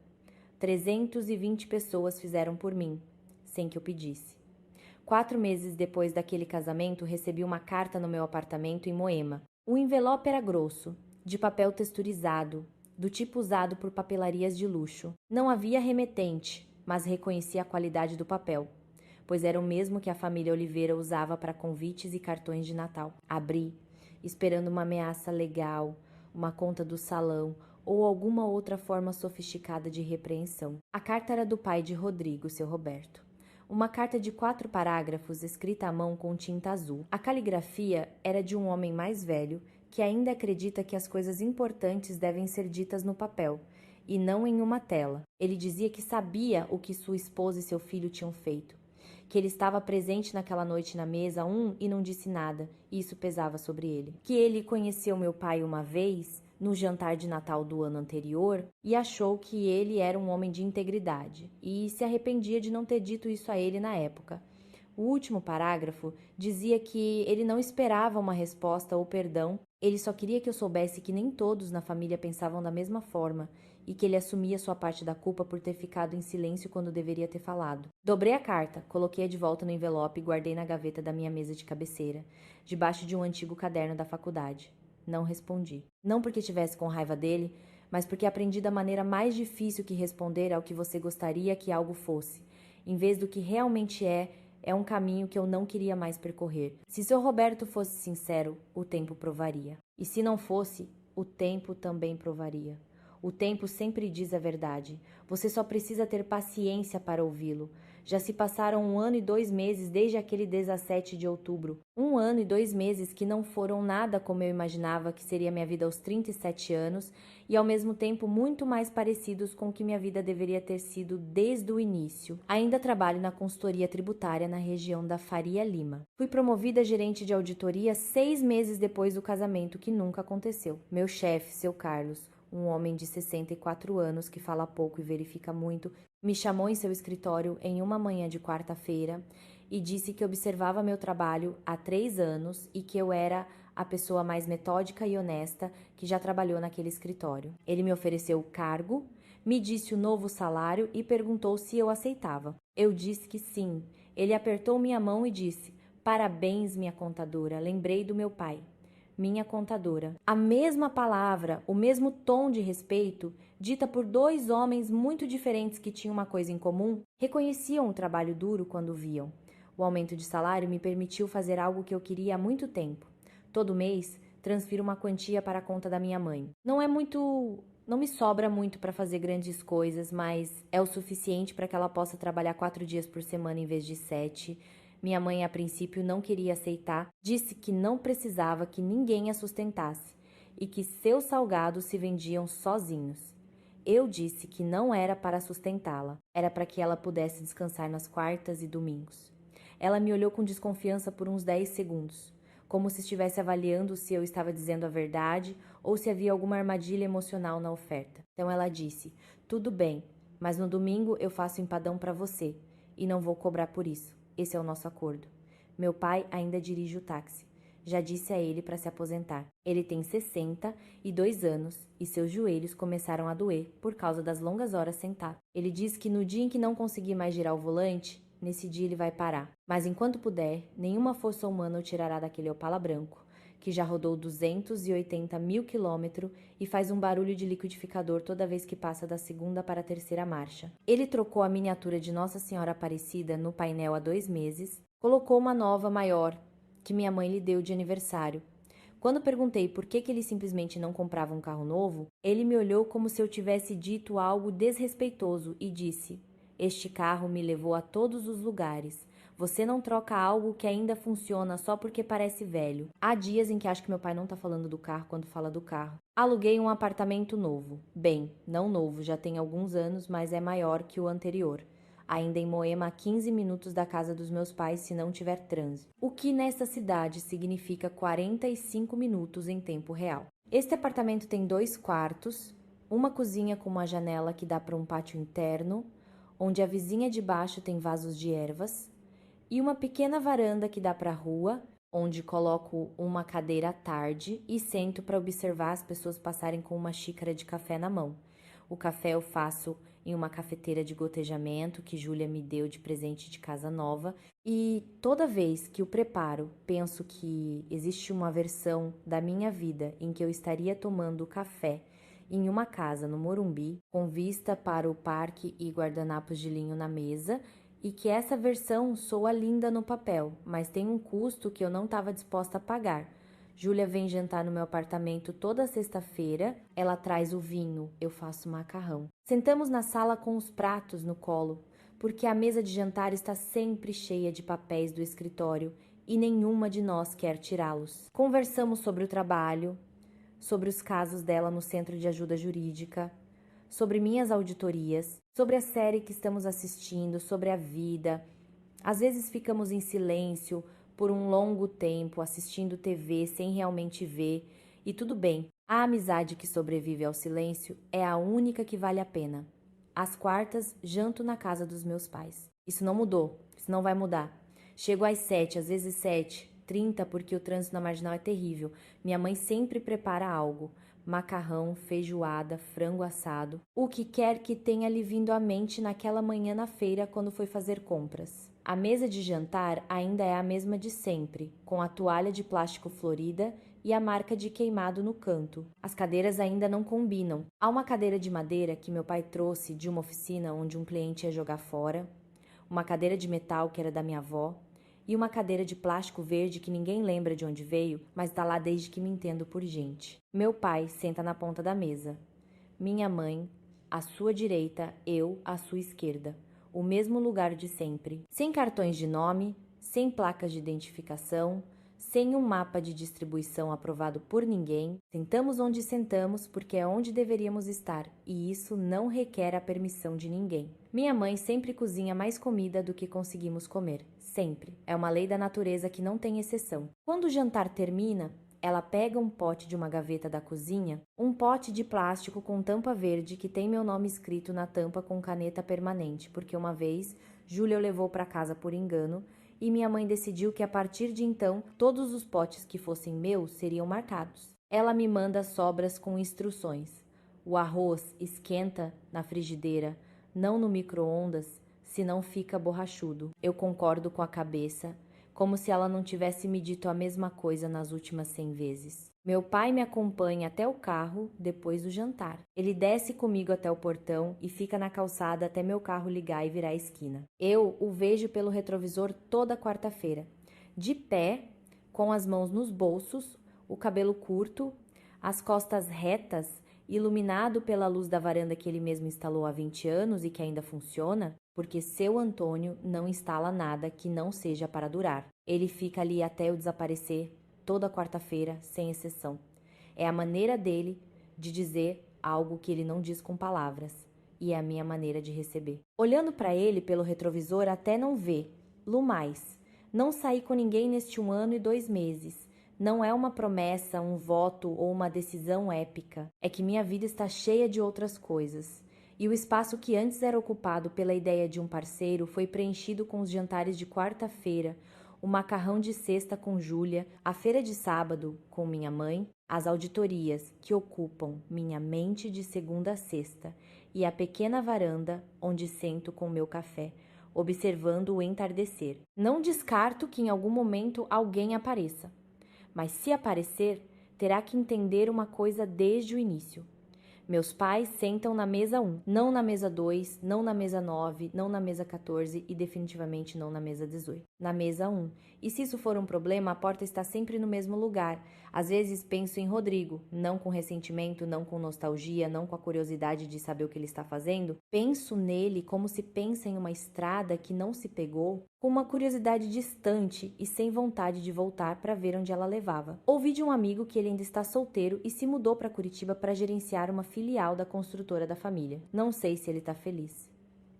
320 pessoas fizeram por mim, sem que eu pedisse. 4 meses depois daquele casamento, recebi uma carta no meu apartamento em Moema. O envelope era grosso, de papel texturizado, do tipo usado por papelarias de luxo. Não havia remetente, mas reconheci a qualidade do papel, pois era o mesmo que a família Oliveira usava para convites e cartões de Natal. Abri, esperando uma ameaça legal, uma conta do salão ou alguma outra forma sofisticada de repreensão. A carta era do pai de Rodrigo, seu Roberto. Uma carta de 4 parágrafos escrita à mão com tinta azul. A caligrafia era de um homem mais velho que ainda acredita que as coisas importantes devem ser ditas no papel e não em uma tela. Ele dizia que sabia o que sua esposa e seu filho tinham feito, que ele estava presente naquela noite na mesa e não disse nada, e isso pesava sobre ele. Que ele conheceu meu pai uma vez, no jantar de Natal do ano anterior, e achou que ele era um homem de integridade, e se arrependia de não ter dito isso a ele na época. O último parágrafo dizia que ele não esperava uma resposta ou perdão, ele só queria que eu soubesse que nem todos na família pensavam da mesma forma, e que ele assumia sua parte da culpa por ter ficado em silêncio quando deveria ter falado. Dobrei a carta, coloquei-a de volta no envelope e guardei na gaveta da minha mesa de cabeceira, debaixo de um antigo caderno da faculdade. Não respondi. Não porque tivesse com raiva dele, mas porque aprendi da maneira mais difícil que responder ao que você gostaria que algo fosse, em vez do que realmente é um caminho que eu não queria mais percorrer. Se seu Roberto fosse sincero, o tempo provaria. E se não fosse, o tempo também provaria. O tempo sempre diz a verdade. Você só precisa ter paciência para ouvi-lo. Já se passaram 1 ano e 2 meses desde aquele 17 de outubro. 1 ano e 2 meses que não foram nada como eu imaginava que seria minha vida aos 37 anos e ao mesmo tempo muito mais parecidos com o que minha vida deveria ter sido desde o início. Ainda trabalho na consultoria tributária na região da Faria Lima. Fui promovida a gerente de auditoria 6 meses depois do casamento, que nunca aconteceu. Meu chefe, seu Carlos, um homem de 64 anos que fala pouco e verifica muito, me chamou em seu escritório em uma manhã de quarta-feira e disse que observava meu trabalho há 3 anos e que eu era a pessoa mais metódica e honesta que já trabalhou naquele escritório. Ele me ofereceu o cargo, me disse o novo salário e perguntou se eu aceitava. Eu disse que sim. Ele apertou minha mão e disse: "Parabéns, minha contadora, lembrei do meu pai." Minha contadora. A mesma palavra, o mesmo tom de respeito, dita por 2 homens muito diferentes que tinham uma coisa em comum, reconheciam o trabalho duro quando viam. O aumento de salário me permitiu fazer algo que eu queria há muito tempo. Todo mês, transfiro uma quantia para a conta da minha mãe. Não me sobra muito para fazer grandes coisas, mas é o suficiente para que ela possa trabalhar 4 dias por semana em vez de 7. Minha mãe, a princípio, não queria aceitar, disse que não precisava que ninguém a sustentasse e que seus salgados se vendiam sozinhos. Eu disse que não era para sustentá-la, era para que ela pudesse descansar nas quartas e domingos. Ela me olhou com desconfiança por uns 10 segundos, como se estivesse avaliando se eu estava dizendo a verdade ou se havia alguma armadilha emocional na oferta. Então ela disse: "Tudo bem, mas no domingo eu faço empadão para você e não vou cobrar por isso. Esse é o nosso acordo." Meu pai ainda dirige o táxi. Já disse a ele para se aposentar. Ele tem 62 anos e seus joelhos começaram a doer por causa das longas horas sentado. Ele diz que no dia em que não conseguir mais girar o volante, nesse dia ele vai parar. Mas enquanto puder, nenhuma força humana o tirará daquele Opala branco, que já rodou 280 mil quilômetros e faz um barulho de liquidificador toda vez que passa da segunda para a terceira marcha. Ele trocou a miniatura de Nossa Senhora Aparecida no painel há 2 meses, colocou uma nova maior, que minha mãe lhe deu de aniversário. Quando perguntei por que ele simplesmente não comprava um carro novo, ele me olhou como se eu tivesse dito algo desrespeitoso e disse: "Este carro me levou a todos os lugares. Você não troca algo que ainda funciona só porque parece velho." Há dias em que acho que meu pai não tá falando do carro quando fala do carro. Aluguei um apartamento novo. Bem, não novo, já tem alguns anos, mas é maior que o anterior. Ainda em Moema, a 15 minutos da casa dos meus pais se não tiver trânsito. O que nessa cidade significa 45 minutos em tempo real. Este apartamento tem 2 quartos, uma cozinha com uma janela que dá para um pátio interno, onde a vizinha de baixo tem vasos de ervas, e uma pequena varanda que dá para a rua, onde coloco uma cadeira à tarde e sento para observar as pessoas passarem com uma xícara de café na mão. O café eu faço em uma cafeteira de gotejamento que Júlia me deu de presente de casa nova, e toda vez que o preparo, penso que existe uma versão da minha vida em que eu estaria tomando café em uma casa no Morumbi, com vista para o parque e guardanapos de linho na mesa, e que essa versão soa linda no papel, mas tem um custo que eu não estava disposta a pagar. Júlia vem jantar no meu apartamento toda sexta-feira. Ela traz o vinho, eu faço macarrão. Sentamos na sala com os pratos no colo, porque a mesa de jantar está sempre cheia de papéis do escritório e nenhuma de nós quer tirá-los. Conversamos sobre o trabalho, sobre os casos dela no Centro de Ajuda Jurídica, sobre minhas auditorias, sobre a série que estamos assistindo, sobre a vida. Às vezes ficamos em silêncio por um longo tempo assistindo TV sem realmente ver, e tudo bem. A amizade que sobrevive ao silêncio é a única que vale a pena. Às quartas, janto na casa dos meus pais. Isso não mudou, isso não vai mudar. Chego às 7, às vezes 7h30, porque o trânsito na Marginal é terrível. Minha mãe sempre prepara algo: macarrão, feijoada, frango assado, o que quer que tenha lhe vindo à mente naquela manhã na feira quando foi fazer compras. A mesa de jantar ainda é a mesma de sempre, com a toalha de plástico florida e a marca de queimado no canto. As cadeiras ainda não combinam. Há uma cadeira de madeira que meu pai trouxe de uma oficina onde um cliente ia jogar fora, uma cadeira de metal que era da minha avó, e uma cadeira de plástico verde que ninguém lembra de onde veio, mas está lá desde que me entendo por gente. Meu pai senta na ponta da mesa. Minha mãe, à sua direita, eu, à sua esquerda. O mesmo lugar de sempre. Sem cartões de nome, sem placas de identificação, sem um mapa de distribuição aprovado por ninguém. Sentamos onde sentamos porque é onde deveríamos estar, e isso não requer a permissão de ninguém. Minha mãe sempre cozinha mais comida do que conseguimos comer. Sempre. É uma lei da natureza que não tem exceção. Quando o jantar termina, ela pega um pote de uma gaveta da cozinha, um pote de plástico com tampa verde que tem meu nome escrito na tampa com caneta permanente, porque uma vez Júlia o levou para casa por engano e minha mãe decidiu que a partir de então todos os potes que fossem meus seriam marcados. Ela me manda sobras com instruções. O arroz esquenta na frigideira, não no micro-ondas, senão fica borrachudo. Eu concordo com a cabeça, como se ela não tivesse me dito a mesma coisa nas últimas 100 vezes. Meu pai me acompanha até o carro depois do jantar. Ele desce comigo até o portão e fica na calçada até meu carro ligar e virar a esquina. Eu o vejo pelo retrovisor toda quarta-feira, de pé, com as mãos nos bolsos, o cabelo curto, as costas retas, iluminado pela luz da varanda que ele mesmo instalou há 20 anos e que ainda funciona, porque seu Antônio não instala nada que não seja para durar. Ele fica ali até eu desaparecer toda quarta-feira, sem exceção. É a maneira dele de dizer algo que ele não diz com palavras. E é a minha maneira de receber. Olhando para ele pelo retrovisor até não vê. Lumais. Não saí com ninguém neste 1 ano e 2 meses. Não é uma promessa, um voto ou uma decisão épica. É que minha vida está cheia de outras coisas. E o espaço que antes era ocupado pela ideia de um parceiro foi preenchido com os jantares de quarta-feira, o macarrão de sexta com Júlia, a feira de sábado com minha mãe, as auditorias que ocupam minha mente de segunda a sexta e a pequena varanda onde sento com meu café, observando o entardecer. Não descarto que em algum momento alguém apareça, mas se aparecer, terá que entender uma coisa desde o início. Meus pais sentam na mesa 1, não na mesa 2, não na mesa 9, não na mesa 14 e definitivamente não na mesa 18. Na mesa 1. E se isso for um problema, a porta está sempre no mesmo lugar. Às vezes penso em Rodrigo, não com ressentimento, não com nostalgia, não com a curiosidade de saber o que ele está fazendo. Penso nele como se pensa em uma estrada que não se pegou, com uma curiosidade distante e sem vontade de voltar para ver onde ela levava. Ouvi de um amigo que ele ainda está solteiro e se mudou para Curitiba para gerenciar uma filial da construtora da família. Não sei se ele está feliz.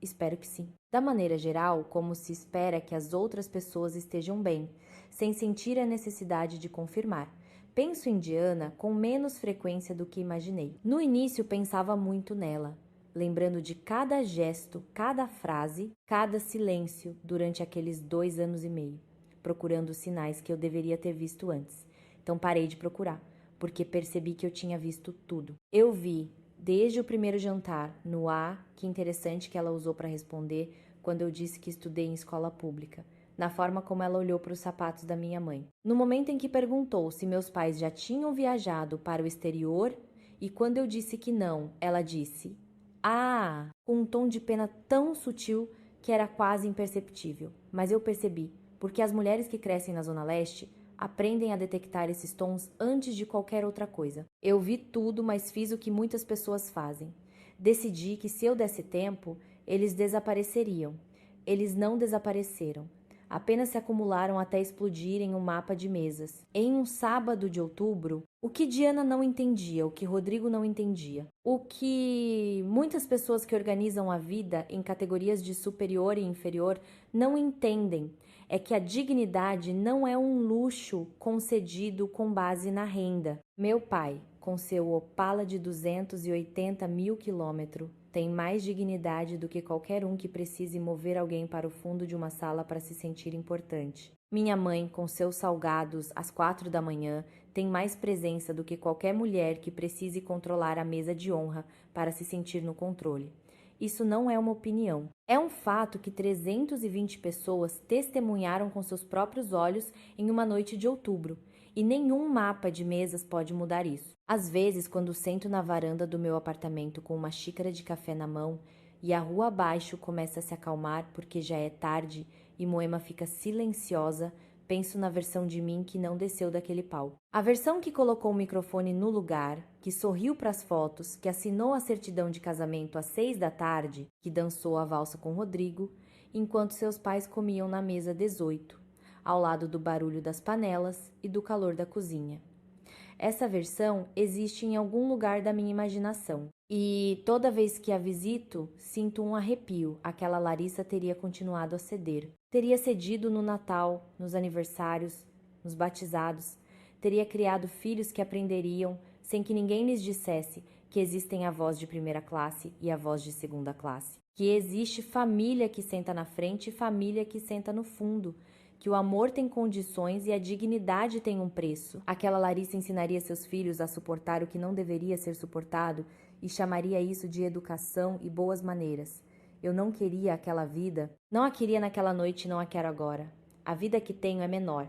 Espero que sim. Da maneira geral, como se espera que as outras pessoas estejam bem, sem sentir a necessidade de confirmar. Penso em Diana com menos frequência do que imaginei. No início pensava muito nela, lembrando de cada gesto, cada frase, cada silêncio durante aqueles 2 anos e meio, procurando sinais que eu deveria ter visto antes. Então parei de procurar, porque percebi que eu tinha visto tudo. Eu vi, desde o primeiro jantar, no que interessante que ela usou para responder quando eu disse que estudei em escola pública, na forma como ela olhou para os sapatos da minha mãe. No momento em que perguntou se meus pais já tinham viajado para o exterior, e quando eu disse que não, ela disse: "Ah!", com um tom de pena tão sutil que era quase imperceptível. Mas eu percebi, porque as mulheres que crescem na Zona Leste aprendem a detectar esses tons antes de qualquer outra coisa. Eu vi tudo, mas fiz o que muitas pessoas fazem. Decidi que se eu desse tempo, eles desapareceriam. Eles não desapareceram. Apenas se acumularam até explodir em um mapa de mesas. Em um sábado de outubro, o que Diana não entendia, o que Rodrigo não entendia, o que muitas pessoas que organizam a vida em categorias de superior e inferior não entendem, é que a dignidade não é um luxo concedido com base na renda. Meu pai, com seu Opala de 280 mil quilômetros, tem mais dignidade do que qualquer um que precise mover alguém para o fundo de uma sala para se sentir importante. Minha mãe, com seus salgados às 4 da manhã, tem mais presença do que qualquer mulher que precise controlar a mesa de honra para se sentir no controle. Isso não é uma opinião. É um fato que 320 pessoas testemunharam com seus próprios olhos em uma noite de outubro. E nenhum mapa de mesas pode mudar isso. Às vezes, quando sento na varanda do meu apartamento com uma xícara de café na mão e a rua abaixo começa a se acalmar porque já é tarde e Moema fica silenciosa, penso na versão de mim que não desceu daquele pau. A versão que colocou o microfone no lugar, que sorriu para as fotos, que assinou a certidão de casamento às 6 da tarde, que dançou a valsa com Rodrigo, enquanto seus pais comiam na mesa 18. Ao lado do barulho das panelas e do calor da cozinha. Essa versão existe em algum lugar da minha imaginação, e toda vez que a visito, sinto um arrepio. Aquela Larissa teria continuado a ceder. Teria cedido no Natal, nos aniversários, nos batizados. Teria criado filhos que aprenderiam, sem que ninguém lhes dissesse, que existem avós de primeira classe e avós de segunda classe. Que existe família que senta na frente e família que senta no fundo. Que o amor tem condições e a dignidade tem um preço. Aquela Larissa ensinaria seus filhos a suportar o que não deveria ser suportado e chamaria isso de educação e boas maneiras. Eu não queria aquela vida, não a queria naquela noite e não a quero agora. A vida que tenho é menor.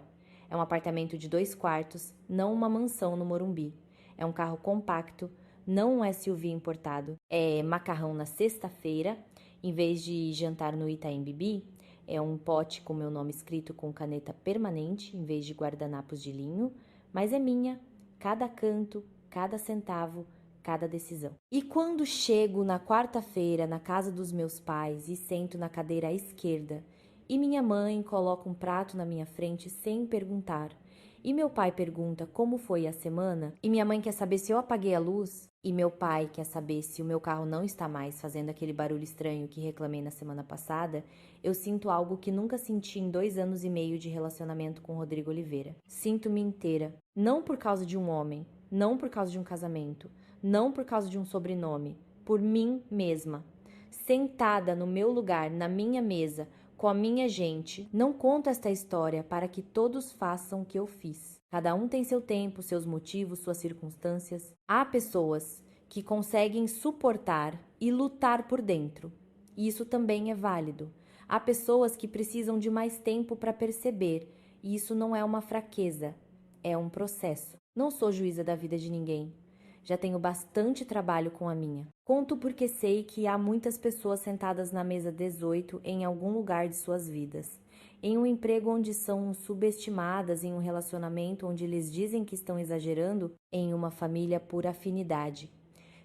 É um apartamento de 2 quartos, não uma mansão no Morumbi. É um carro compacto, não um SUV importado. É macarrão na sexta-feira, em vez de jantar no Itaim Bibi. É um pote com meu nome escrito com caneta permanente, em vez de guardanapos de linho, mas é minha, cada canto, cada centavo, cada decisão. E quando chego na quarta-feira na casa dos meus pais e sento na cadeira à esquerda, e minha mãe coloca um prato na minha frente sem perguntar, E meu pai pergunta como foi a semana, e minha mãe quer saber se eu apaguei a luz, e meu pai quer saber se o meu carro não está mais fazendo aquele barulho estranho que reclamei na semana passada, eu sinto algo que nunca senti em 2 anos e meio de relacionamento com Rodrigo Oliveira. Sinto-me inteira, não por causa de um homem, não por causa de um casamento, não por causa de um sobrenome, por mim mesma. Sentada no meu lugar, na minha mesa, com a minha gente, não conto esta história para que todos façam o que eu fiz. Cada um tem seu tempo, seus motivos, suas circunstâncias. Há pessoas que conseguem suportar e lutar por dentro. E isso também é válido. Há pessoas que precisam de mais tempo para perceber, e isso não é uma fraqueza, é um processo. Não sou juíza da vida de ninguém. Já tenho bastante trabalho com a minha. Conto porque sei que há muitas pessoas sentadas na mesa 18 em algum lugar de suas vidas. Em um emprego onde são subestimadas, em um relacionamento onde lhes dizem que estão exagerando, em uma família por afinidade,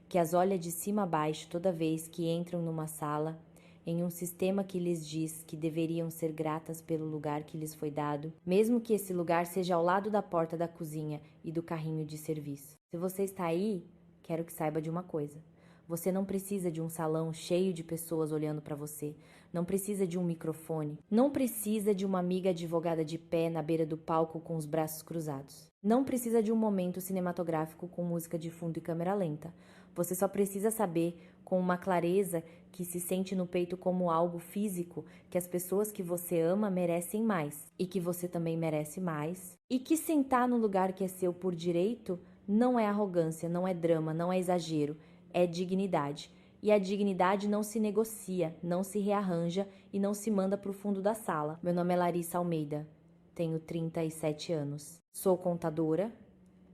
que as olha de cima a baixo toda vez que entram numa sala, em um sistema que lhes diz que deveriam ser gratas pelo lugar que lhes foi dado, mesmo que esse lugar seja ao lado da porta da cozinha e do carrinho de serviço. Se você está aí, quero que saiba de uma coisa. Você não precisa de um salão cheio de pessoas olhando para você. Não precisa de um microfone. Não precisa de uma amiga advogada de pé na beira do palco com os braços cruzados. Não precisa de um momento cinematográfico com música de fundo e câmera lenta. Você só precisa saber, com uma clareza que se sente no peito como algo físico, que as pessoas que você ama merecem mais e que você também merece mais. E que sentar no lugar que é seu por direito não é arrogância, não é drama, não é exagero, é dignidade. E a dignidade não se negocia, não se rearranja e não se manda para o fundo da sala. Meu nome é Larissa Almeida, tenho 37 anos. Sou contadora,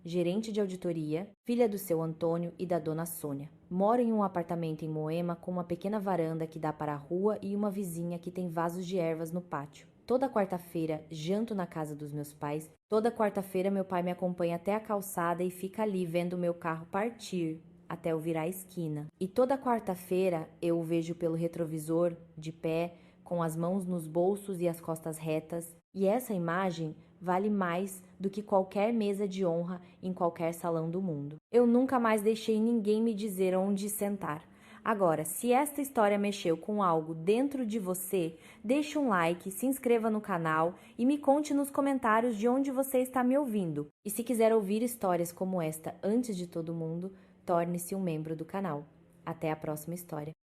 gerente de auditoria, filha do seu Antônio e da dona Sônia. Moro em um apartamento em Moema com uma pequena varanda que dá para a rua e uma vizinha que tem vasos de ervas no pátio. Toda quarta-feira janto na casa dos meus pais. Toda quarta-feira meu pai me acompanha até a calçada e fica ali vendo o meu carro partir até eu virar a esquina. E toda quarta-feira eu o vejo pelo retrovisor, de pé, com as mãos nos bolsos e as costas retas. E essa imagem vale mais do que qualquer mesa de honra em qualquer salão do mundo. Eu nunca mais deixei ninguém me dizer onde sentar. Agora, se esta história mexeu com algo dentro de você, deixe um like, se inscreva no canal e me conte nos comentários de onde você está me ouvindo. E se quiser ouvir histórias como esta antes de todo mundo, torne-se um membro do canal. Até a próxima história.